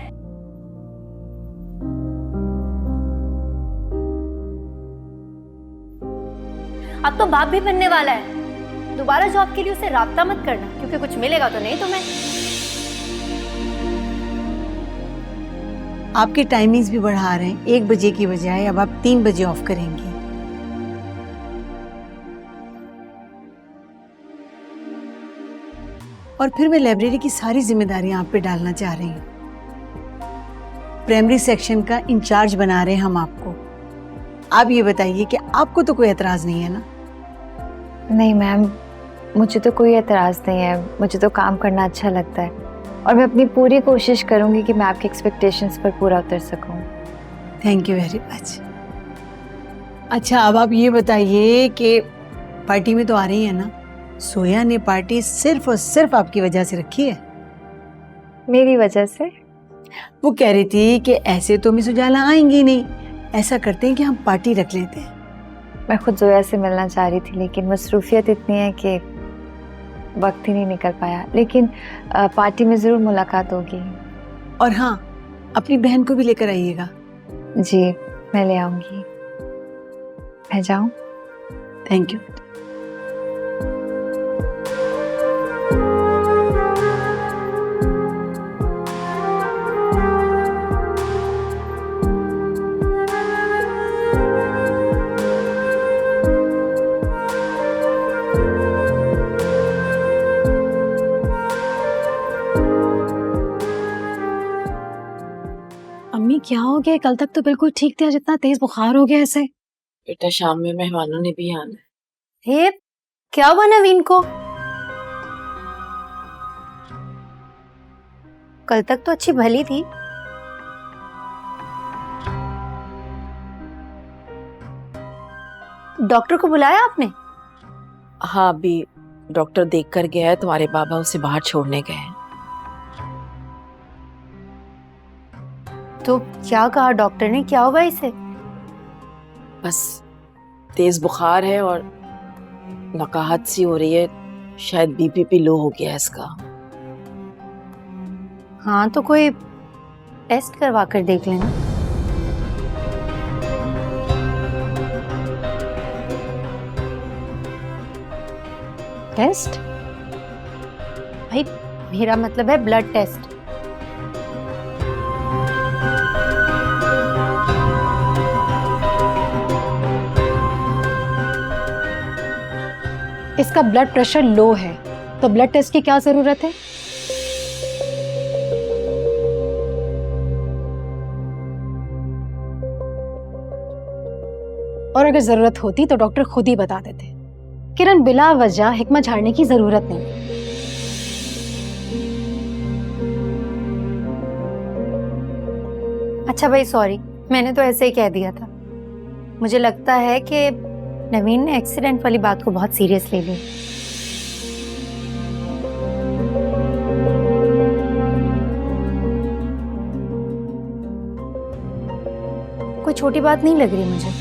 अब तो बाप भी बनने वाला है। दोबारा जॉब के लिए उसे राब्ता मत करना, क्योंकि कुछ मिलेगा तो नहीं तुम्हें। आपके टाइमिंग्स भी बढ़ा रहे हैं, 1 बजे की बजाय अब आप 3 बजे ऑफ करेंगी। और फिर मैं लाइब्रेरी की सारी जिम्मेदारियां आप पे डालना चाह रही हूँ। प्राइमरी सेक्शन का इंचार्ज बना रहे हैं हम आपको। आप ये बताइए कि आपको तो कोई एतराज नहीं है ना? नहीं मैम, मुझे तो कोई एतराज़ नहीं है। मुझे तो काम करना अच्छा लगता है और मैं अपनी पूरी कोशिश करूंगी कि मैं आपके एक्सपेक्टेशंस पर पूरा उतर सकूं। Thank you very much. अच्छा, अब आप ये बताइए कि पार्टी में तो आ रही है ना? सोया ने पार्टी सिर्फ और सिर्फ आपकी वजह से रखी है। मेरी वजह से? वो कह रही थी कि ऐसे तो मिस उजाला आएंगी नहीं, ऐसा करते हैं कि हम पार्टी रख लेते हैं। मैं खुद जोया से मिलना चाह रही थी, लेकिन मसरूफियत इतनी है कि वक्त ही नहीं निकल पाया। लेकिन पार्टी में ज़रूर मुलाकात होगी। और हाँ, अपनी बहन को भी लेकर आइएगा। जी, मैं ले आऊँगी। मैं जाऊँ? Thank you. अम्मी क्या हो गया? कल तक तो बिल्कुल ठीक थे, आज इतना तेज बुखार हो गया ऐसे। बेटा, शाम में मेहमानों ने भी आना है। हे, क्या हुआ नवीन को? कल तक तो अच्छी भली थी। डॉक्टर को बुलाया आपने? हाँ, अभी डॉक्टर देख कर गया है, तुम्हारे बाबा उसे बाहर छोड़ने गए हैं। तो क्या कहा डॉक्टर ने, क्या होगा इसे? बस तेज बुखार है और नकाहत सी हो रही है, शायद बीपी लो हो गया है इसका। हाँ, तो कोई टेस्ट करवा कर देख लेना। टेस्ट? भाई, मेरा मतलब है ब्लड टेस्ट। इसका ब्लड प्रेशर लो है, तो ब्लड टेस्ट की क्या जरूरत है? और अगर जरूरत होती तो डॉक्टर खुद ही बता देते। किरण, बिला वजह हिकमत झाड़ने की जरूरत नहीं। अच्छा भाई, सॉरी, मैंने तो ऐसे ही कह दिया था। मुझे लगता है कि नवीन ने एक्सीडेंट वाली बात को बहुत सीरियस ले ली। कोई छोटी बात नहीं लग रही मुझे।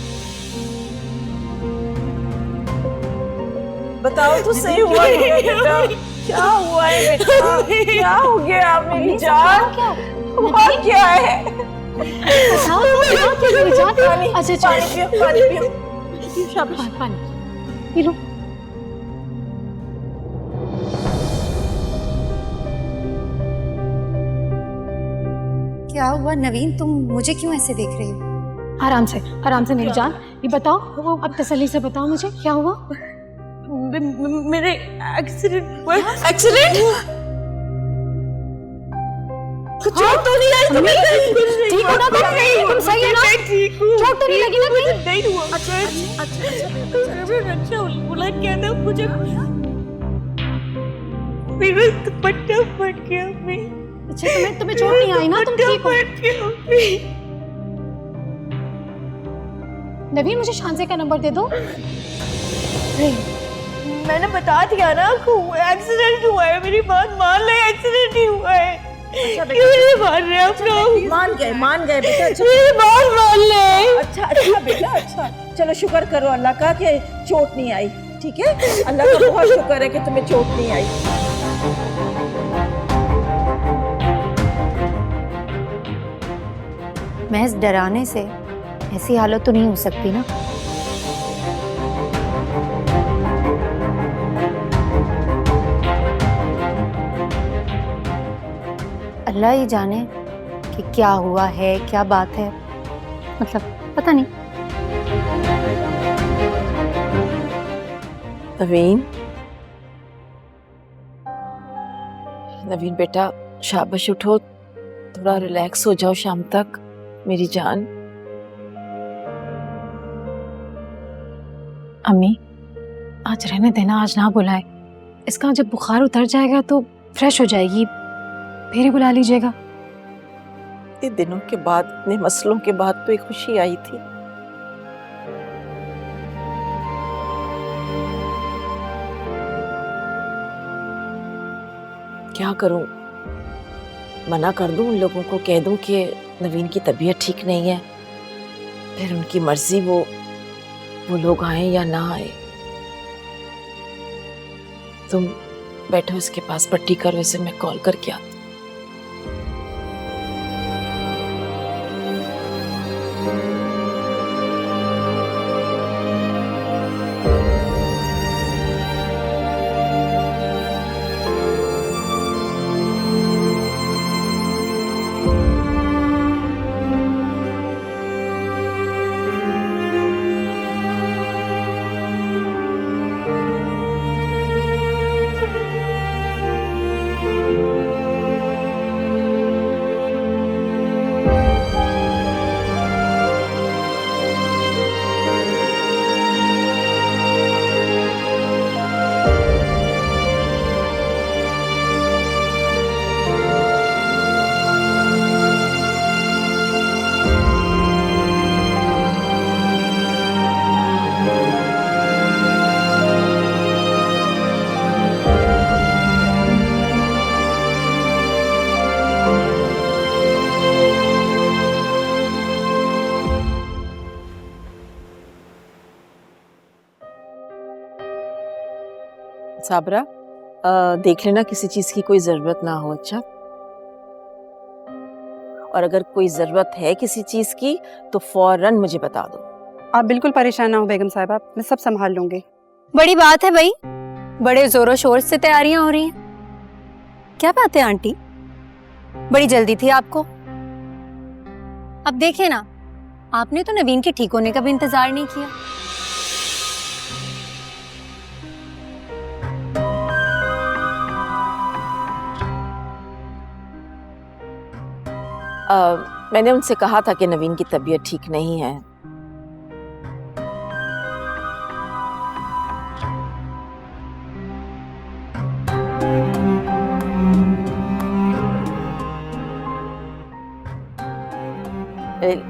बताओ तो सही हुआ क्या बेटा? क्या हुआ है बेटा? क्या हो गया मेरी जान? हुआ क्या है? अच्छा पानी पियो। शाबाश, पानी पी लो। क्या हुआ नवीन, तुम मुझे क्यों ऐसे देख रही हो? आराम से मेरी जान, ये बताओ, अब तसल्ली से बताओ मुझे क्या हुआ। मेरे एक्सीडेंट हुआ। एक्सीडेंट? कुछ चोट तो नहीं आई तुम्हें? ठीक हो ना तुम? सही है ना? ठीक हूँ। चोट तो नहीं लगी ना कहीं? नहीं हुआ। अच्छा बोला क्या था मुझे? मेरा दुपट्टा फट गया। अच्छा तुम्हें चोट नहीं आई ना? तुम ठीक हो? नवीन मुझे शांसे का नंबर दे दो। मैंने बता दिया ना, एक्सीडेंट हुआ है। मेरी बात मान ले, एक्सीडेंट ही हुआ है। क्यों नहीं मान रहे आप लोग? मान गए बेटा। मेरी बात मान ले। अच्छा बेटा, अच्छा चलो शुक्र करो अल्लाह का कि चोट नहीं आई। ठीक है, अल्लाह का बहुत शुक्र है कि तुम्हें चोट नहीं आई। महज डराने से ऐसी हालत तो नहीं हो सकती ना? अल्लाह ही जाने कि क्या हुआ है, क्या बात है, मतलब पता नहीं। नवीन बेटा, शाबाश, उठो, थोड़ा रिलैक्स हो जाओ शाम तक मेरी जान। अम्मी आज रहने देना, आज ना बुलाए। इसका जब बुखार उतर जाएगा तो फ्रेश हो जाएगी, फिर ही बुला लीजिएगा। इतने दिनों के बाद, इतने मसलों के बाद तो एक खुशी आई थी। क्या करूं? मना कर दूं उन लोगों को, कह दूं कि नवीन की तबीयत ठीक नहीं है, फिर उनकी मर्जी, वो लोग आए या ना आए। तुम बैठो इसके पास, पट्टी करो इसे, मैं कॉल करके आती। साबरा, देख लेना किसी चीज की कोई जरूरत ना हो। अच्छा, और अगर कोई जरूरत है किसी चीज की तो फौरन मुझे बता दो। आप बिल्कुल परेशान ना हो बेगम साहिबा, मैं सब संभाल लूंगी। बड़ी बात है भाई, बड़े जोरों शोर से तैयारियां हो रही हैं। क्या बात है आंटी, बड़ी जल्दी थी आपको? अब देखिए ना, आपने तो नवीन के ठीक होने का भी इंतजार नहीं किया। मैंने उनसे कहा था कि नवीन की तबीयत ठीक नहीं है।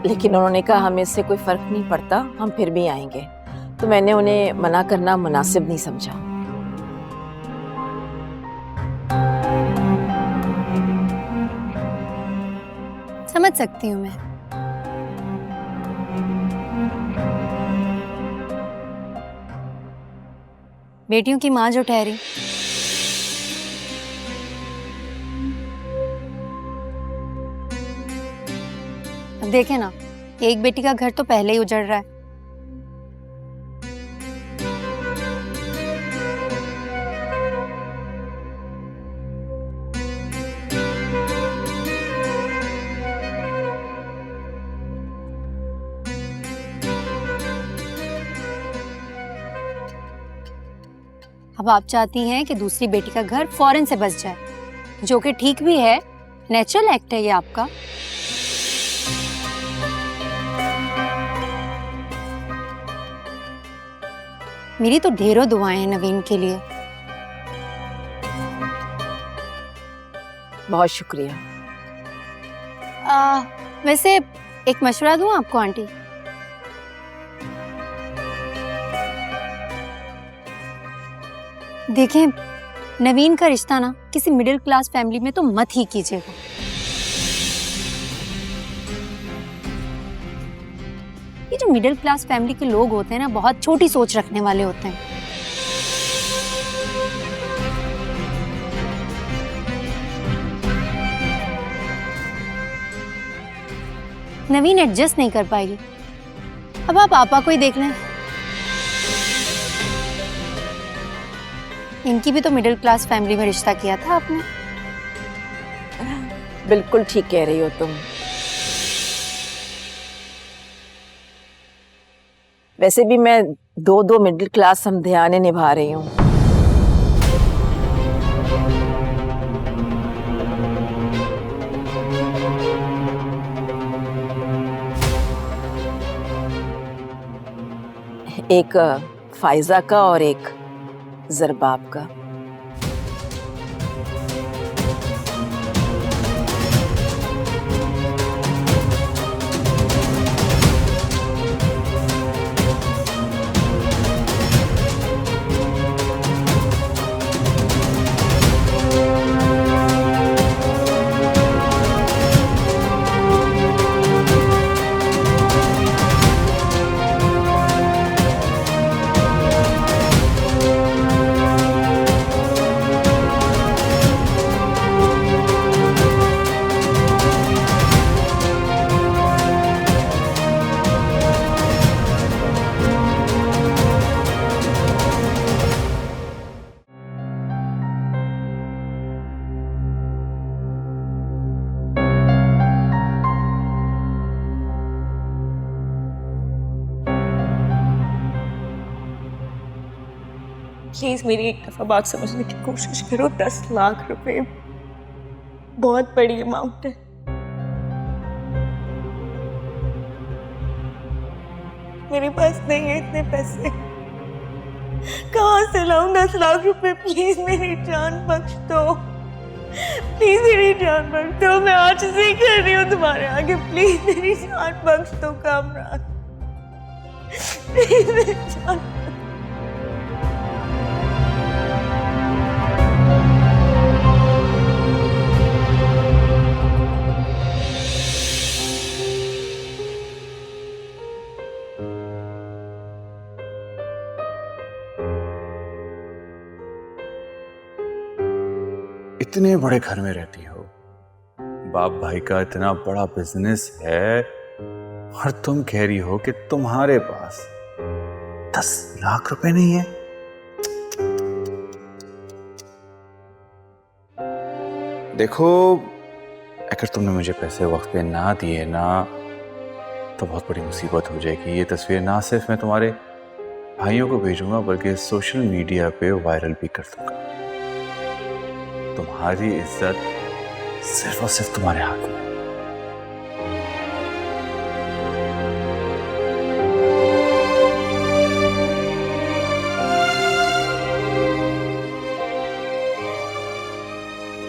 लेकिन उन्होंने कहा हमें इससे कोई फर्क नहीं पड़ता, हम फिर भी आएंगे। तो मैंने उन्हें मना करना मुनासिब नहीं समझा। समझ सकती हूँ मैं। बेटियों की माँ जो ठहरी, देखे ना, एक बेटी का घर तो पहले ही उजड़ रहा है। अब आप चाहती हैं कि दूसरी बेटी का घर फौरन से बस जाए, जो कि ठीक भी है, नेचुरल एक्ट है ये आपका। मेरी तो ढेरों दुआएं हैं नवीन के लिए। बहुत शुक्रिया। वैसे एक मशवरा दूं आपको आंटी? देखें, नवीन का रिश्ता ना किसी मिडिल क्लास फैमिली में तो मत ही कीजिएगा। ये जो मिडिल क्लास फैमिली के लोग होते हैं ना, बहुत छोटी सोच रखने वाले होते हैं। नवीन एडजस्ट नहीं कर पाएगी। अब आप पापा को ही देख लें, इनकी भी तो मिडिल क्लास फैमिली में रिश्ता किया था आपने। बिल्कुल ठीक कह रही हो तुम। वैसे भी मैं दो मिडिल क्लास समधियाने निभा रही हूँ। एक फाइजा का और एक ज़रबाब का। प्लीज मेरी एक दफा बात समझने की कोशिश करो। 10 लाख रुपए बहुत बड़ी अमाउंट है। मेरे पास नहीं है इतने पैसे, कहाँ से लाऊं 10 लाख रुपए? प्लीज मेरी जान बख्श दो, प्लीज मेरी जान बख्श दो। मैं आज से कर रही हूँ तुम्हारे आगे, प्लीज मेरी जान बख्श दो कामरान, प्लीज मेरी जान। इतने बड़े घर में रहती हो, बाप भाई का इतना बड़ा बिजनेस है, और तुम कह रही हो कि तुम्हारे पास 10 लाख रुपए नहीं है। देखो, अगर तुमने मुझे पैसे वक्त पे ना दिए ना, तो बहुत बड़ी मुसीबत हो जाएगी। ये तस्वीर ना सिर्फ मैं तुम्हारे भाइयों को भेजूंगा, बल्कि सोशल मीडिया पे वायरल भी कर दूंगा। तुम्हारी इज्जत सिर्फ और सिर्फ तुम्हारे हाथ में।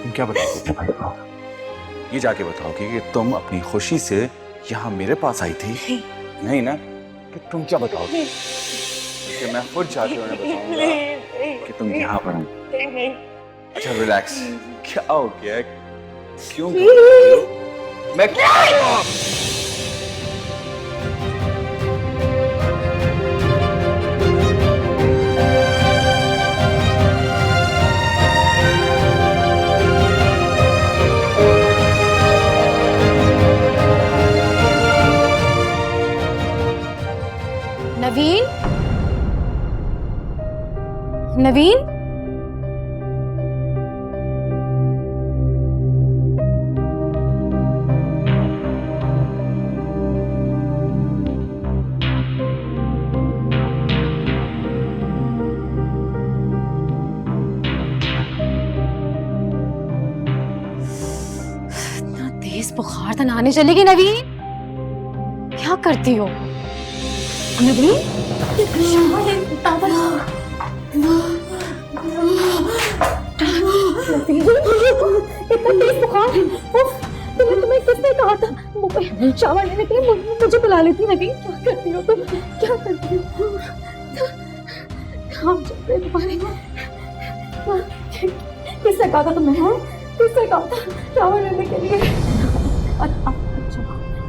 तुम क्या बताओगे भाई को? ये जाके बताओगे कि तुम अपनी खुशी से यहाँ मेरे पास आई थी? नहीं ना? कि तुम क्या बताओगे? कि मैं खुद जाके उन्हें बताऊंगा कि तुम यहाँ पर हो। अच्छा रिलैक्स, क्या हो गया? क्यों मैं नवीन, नवीन, इतना तेज बुखार था, नहाने चलेगी नवीन? क्या करती हो नवीन? तुम्हें किसने कहा था शावर लेने के लिए मुझे बुला लेती? नवीन क्या करती हो तुम? क्या करती हो? किसने कहा था तुम्हें? किसने कहा था शावर लेने के लिए?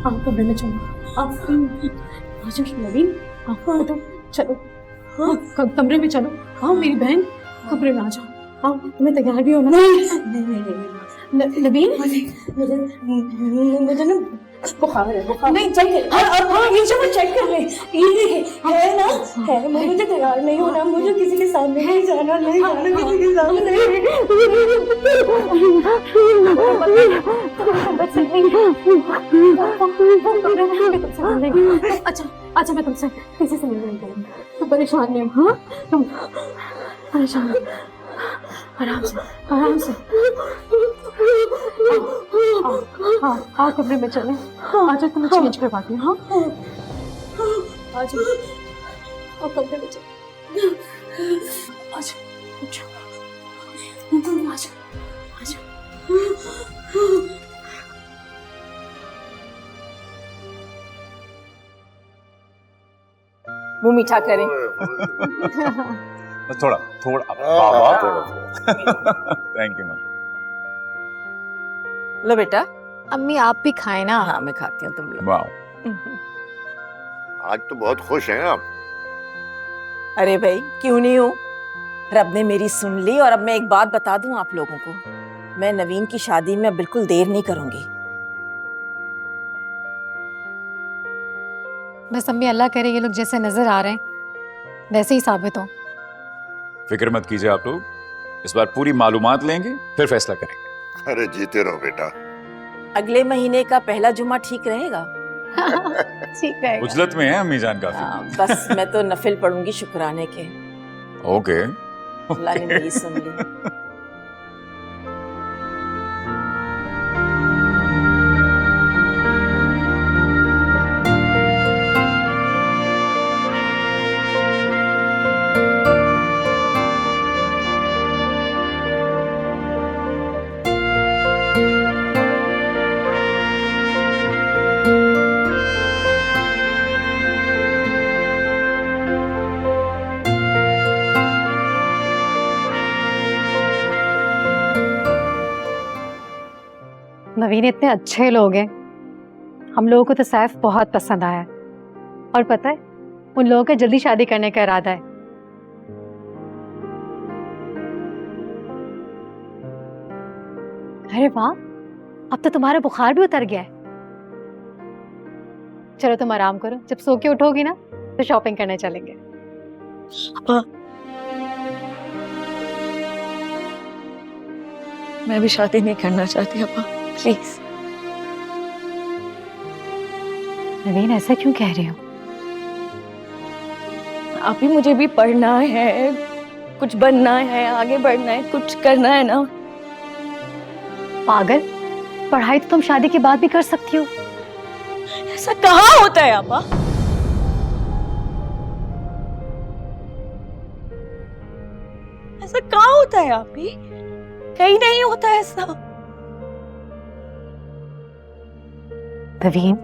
आप कमरे में चलो, आप नवीन, आप तो चलो, कमरे में चलो। हाँ मेरी बहन, कमरे में आ जाओ। हाँ तुम्हें तैयार भी होना। नवीन, मुझे ना बुखार है, बुखार नहीं चेक कर। हाँ ये जो चेक कर ले, ये है ना, है। मुझे तैयार नहीं होना, मुझे किसी के सामने नहीं जाना, नहीं जाना किसी के सामने। अच्छा अच्छा, मैं तुमसे किसी से मिलने नहीं, तुम परेशान नहीं हो? हाँ तुम परेशान नहीं, आराम से आराम से। हाँ हाँ कमरे में चले, आज तुम्हें चेंज करवाती हूँ। हाँ आज आप कमरे में चले, आज आज मुंह मीठा करें। थोड़ा थोड़ा बाबा, थैंक यू मैम। लो बेटा। अम्मी आप भी खाए ना। हाँ मैं खाती हूँ, तुम लोग। वाह, आज तो बहुत खुश हैं आप। अरे भाई क्यों नहीं हूँ, रब ने मेरी सुन ली। और अब मैं एक बात बता दूं आप लोगों को, मैं नवीन की शादी में बिल्कुल देर नहीं करूंगी। बस अम्मी अल्लाह करे ये लोग जैसे नजर आ रहे हैं वैसे ही साबित हो। फिक्र मत कीजिए आप लोग, इस बार पूरी मालूमात लेंगे फिर फैसला करेंगे। अरे जीते रहो बेटा। अगले महीने का पहला जुमा ठीक रहेगा? ठीक है। उजलत में है अम्मी जान काफी। बस मैं तो नफिल पढ़ूंगी शुक्राने के। ओके, अल्लाह ने मेरी सुन ली। नवीन इतने अच्छे लोग हैं, हम लोगों को तो सैफ बहुत पसंद आया। और पता है उन लोगों का जल्दी शादी करने का इरादा है। अरे वाह, अब तो तुम्हारा बुखार भी उतर गया है। चलो तुम आराम करो, जब सो के उठोगी ना तो शॉपिंग करने चलेंगे। मैं भी शादी नहीं करना चाहती अपा, प्लीज। नवीन ऐसा क्यों कह रही हो? आप ही, मुझे भी पढ़ना है, कुछ बनना है, आगे बढ़ना है, कुछ करना है ना। पागल, पढ़ाई तो तुम शादी के बाद भी कर सकती हो। ऐसा कहाँ होता है आपा? ऐसा कहाँ होता है आप ही? कहीं नहीं होता ऐसा। नवीन,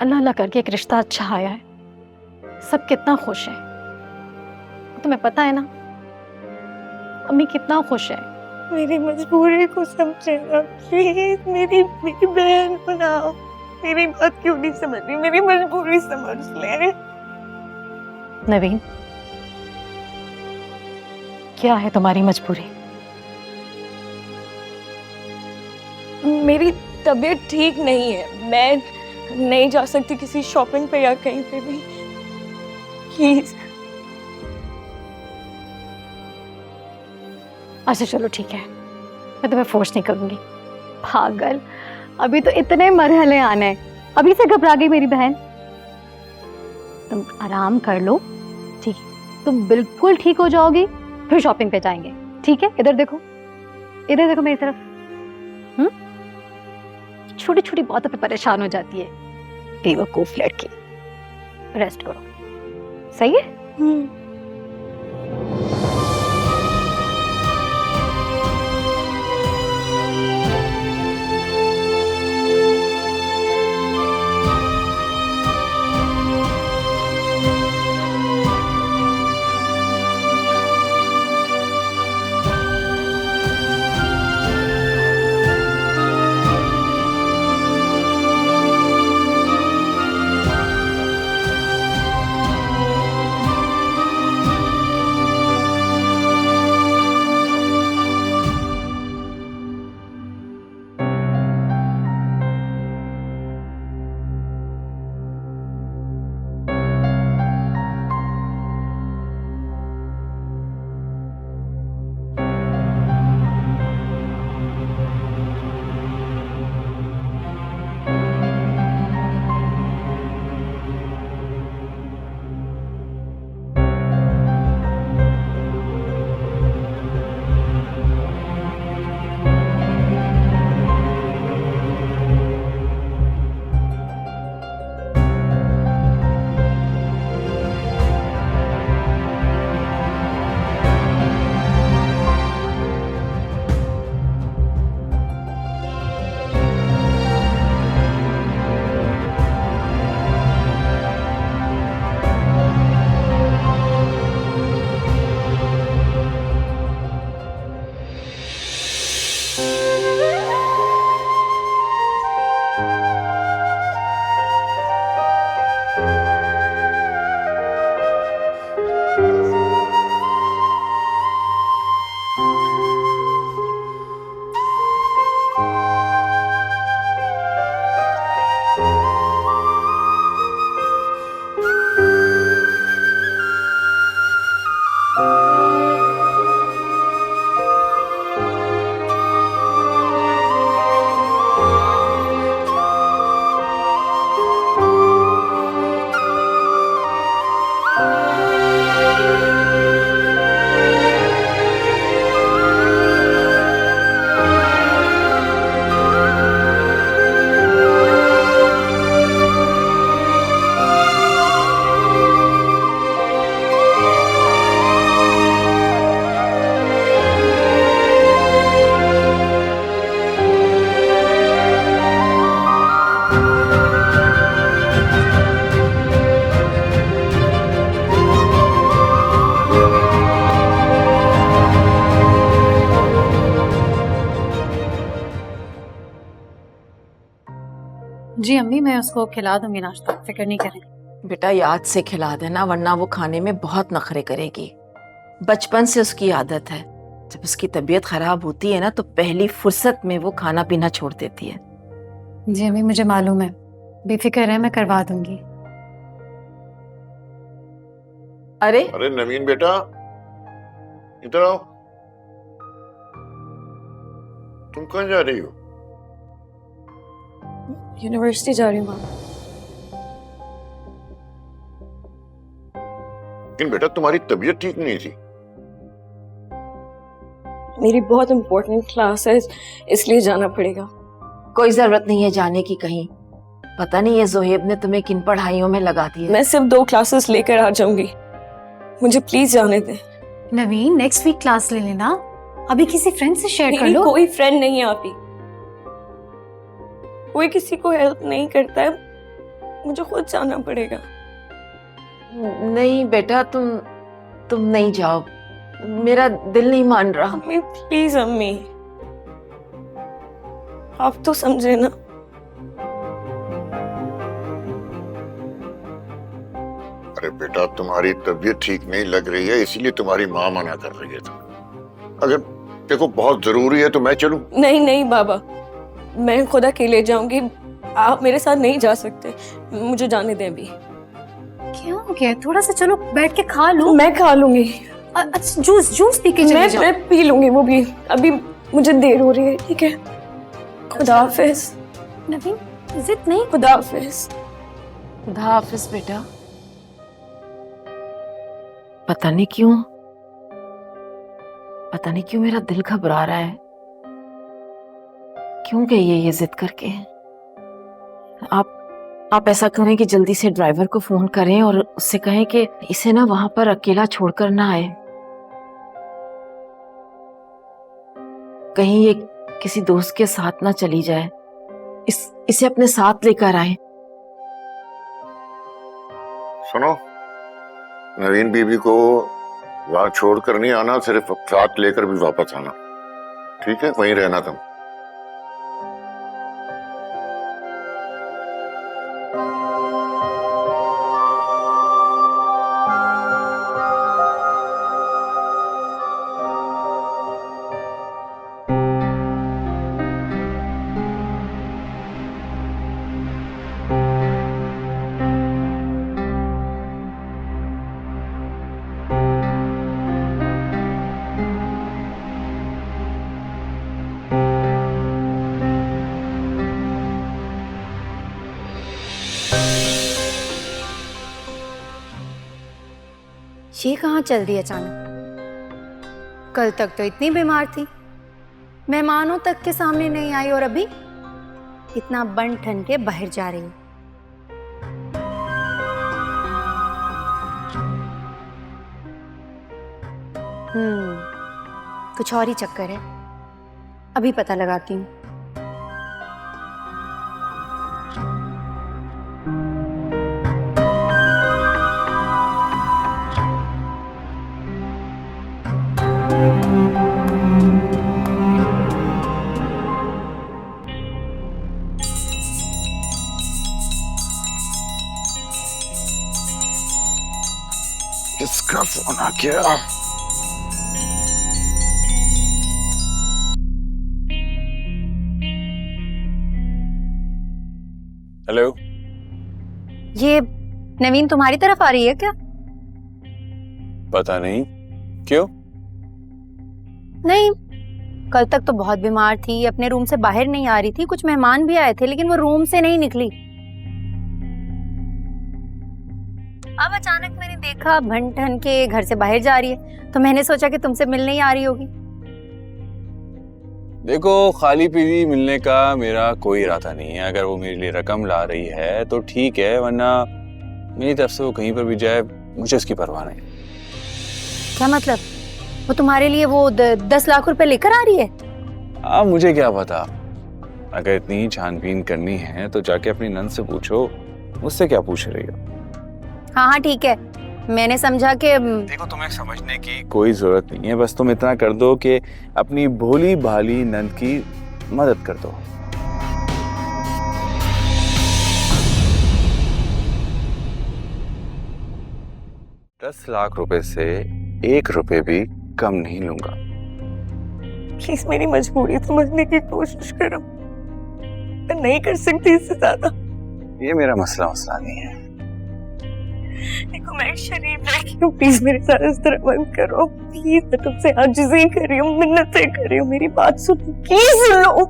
अल्लाह अल्लाह करके एक रिश्ता अच्छा आया है, सब कितना खुश है। तुम्हें पता है ना अम्मी कितना खुश है। मेरी मजबूरी को समझे ना प्लीज, मेरी बहन बनाओ। मेरी बात क्यों नहीं समझ रही? मेरी मजबूरी समझ ले। नवीन, क्या है तुम्हारी मजबूरी? मेरी तबीयत ठीक नहीं है, मैं नहीं जा सकती किसी शॉपिंग पे या कहीं पे भी। प्लीज। अच्छा चलो ठीक है, मैं तुम्हें फोर्स नहीं करूंगी। पागल, अभी तो इतने मरहले आने हैं, अभी से घबरा गई मेरी बहन। तुम आराम कर लो, ठीक है? तुम बिल्कुल ठीक हो जाओगी, फिर शॉपिंग पे जाएंगे, ठीक है? इधर देखो, इधर देखो मेरी तरफ। छोटी छोटी बातों पे परेशान हो जाती है, बेवकूफ लड़की। रेस्ट करो, सही है? जी अम्मी, मैं उसको खिला दूंगी नाश्ता, फिक्र नहीं करें। बेटा याद से खिला देना, वरना वो खाने में बहुत नखरे करेगी। बचपन से उसकी आदत है, जब उसकी तबीयत खराब होती है ना तो पहली फुर्सत में वो खाना पीना छोड़ देती है। जी अम्मी, मुझे मालूम है, बेफिक्र है, मैं करवा दूंगी। अरे अरे नवीन बेटा, इधर आओ। तुम कहाँ जा रही हो? यूनिवर्सिटी जा रही हूँ। लेकिन बेटा तुम्हारी तबीयत ठीक नहीं थी। मेरी बहुत इम्पोर्टेंट क्लास है, इसलिए जाना पड़ेगा। कोई जरूरत नहीं है जाने की कहीं। पता नहीं ये जोहेब ने तुम्हें किन पढ़ाइयों में लगा दिया। मैं सिर्फ 2 क्लासेस लेकर आ जाऊंगी, मुझे प्लीज जाने दे। नवीन, नेक्स्ट वीक क्लास ले लेना, अभी किसी फ्रेंड से शेयर कर लो। कोई फ्रेंड नहीं है आप ही, कोई किसी को हेल्प नहीं करता है, मुझे खुद जाना पड़ेगा। नहीं बेटा, तुम नहीं जाओ, मेरा दिल नहीं मान रहा। अम्मी प्लीज, अम्मी आप तो समझे ना। अरे बेटा तुम्हारी तबीयत ठीक नहीं लग रही है, इसीलिए तुम्हारी माँ मना कर रही है। अगर देखो बहुत जरूरी है तो मैं चलूं? नहीं नहीं बाबा, मैं खुद अकेले जाऊंगी, आप मेरे साथ नहीं जा सकते, मुझे जाने दें अभी। क्या हो गया? थोड़ा सा चलो बैठ के खा लो। मैं खा लूंगी। अच्छा जूस पी के चले जाओ। मैं पी लूंगी वो भी, अभी मुझे देर हो रही है। ठीक है, खुदा हाफिज। नवीन जिद नहीं। खुदा हाफिज। खुदा हाफिज बेटा। पता नहीं क्यों मेरा दिल घबरा रहा है। क्यों गई है ये जिद करके? आप ऐसा करें कि जल्दी से ड्राइवर को फोन करें और उससे कहें कि इसे ना वहां पर अकेला छोड़कर ना आए। कहीं ये किसी दोस्त के साथ ना चली जाए। इसे अपने साथ लेकर आए। सुनो, नवीन बीबी को वहां छोड़कर नहीं आना, सिर्फ साथ लेकर भी वापस आना। ठीक है, वहीं रहना तुम। ये कहाँ चल दी अचानक? कल तक तो इतनी बीमार थी, मेहमानों तक के सामने नहीं आई, और अभी इतना बन ठन के बाहर जा रही है। कुछ और ही चक्कर है, अभी पता लगाती हूँ। किसका फोन आ गया? हेलो, ये नवीन तुम्हारी तरफ आ रही है क्या? पता नहीं क्यों। नहीं, कल तक तो बहुत बीमार थी, अपने रूम से बाहर नहीं आ रही थी। कुछ मेहमान भी आए थे लेकिन वो रूम से नहीं निकली। अब अचानक मैंने देखा भन ठन के घर से बाहर जा रही है, तो मैंने सोचा कि तुमसे मिलने ही आ रही होगी। देखो, खाली पीली मिलने का मेरा कोई इरादा नहीं है। अगर वो मेरे लिए रकम ला रही है तो ठीक है, वरना मेरी तरफ से वो कहीं पर भी जाए मुझे उसकी परवाह नहीं। क्या मतलब? वो तुम्हारे लिए वो 10 लाख रुपए लेकर आ रही है? हाँ, मुझे क्या पता। अगर इतनी छानबीन करनी है तो जाके अपनी नंद से पूछो, मुझसे क्या पूछ रही हो? हाँ हाँ ठीक है, मैंने समझा कि देखो, तुम्हें समझने की कोई जरूरत नहीं है। बस तुम इतना कर दो कि अपनी भोली भाली नंद की मदद कर दो। $10 लाख से 1 रुपए भी कम नहीं लूंगा। प्लीज मेरी मजबूरी समझने की कोशिश करो, मैं नहीं कर सकती इससे ज्यादा। ये मेरा मसला नहीं है। देखो, मैं एक शरीफ लड़की हूँ, प्लीज मेरे साथ इस तरह मत करो। प्लीज, मैं तुमसे आजिज़ी कर रही हूँ, मिन्नतें कर रही हूँ, मेरी बात सुनो, प्लीज सुन लो।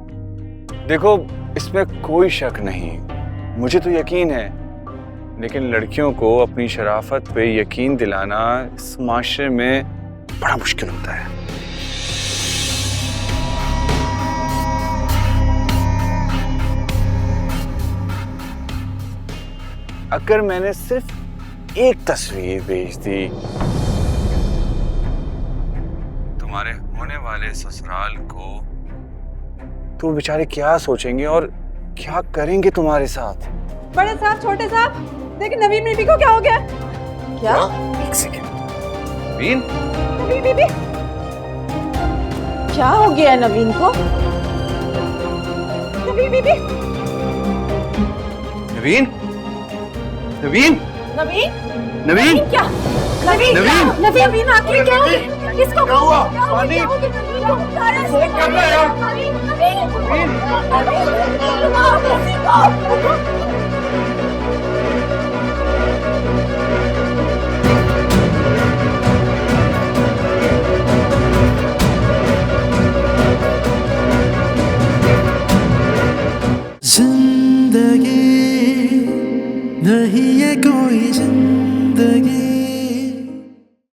देखो, इसमें कोई शक नहीं, मुझे तो यकीन है, लेकिन लड़कियों को अपनी शराफत पे यकीन दिलाना इस माशरे में बड़ा मुश्किल होता है। अगर मैंने सिर्फ एक तस्वीर भेज दी, तुम्हारे होने वाले ससुराल को, तो बेचारे क्या सोचेंगे और क्या करेंगे तुम्हारे साथ? बड़े साहब, छोटे साहब, देखिए नवीन बीबी को क्या हो गया? क्या? एक सेकंड। नवीन? नवीन बीबी, क्या हो गया नवीन को? नवीन बीबी, नवीन? नवीन? नवीन? नवीन? क्या? नवीन? नवीन? नवीन आखिर क्या हुआ? किसको क्या हुआ? पानी? फोन कर रहा है यार। नवीन? जिंदगी नहीं ये कोई जिंदगी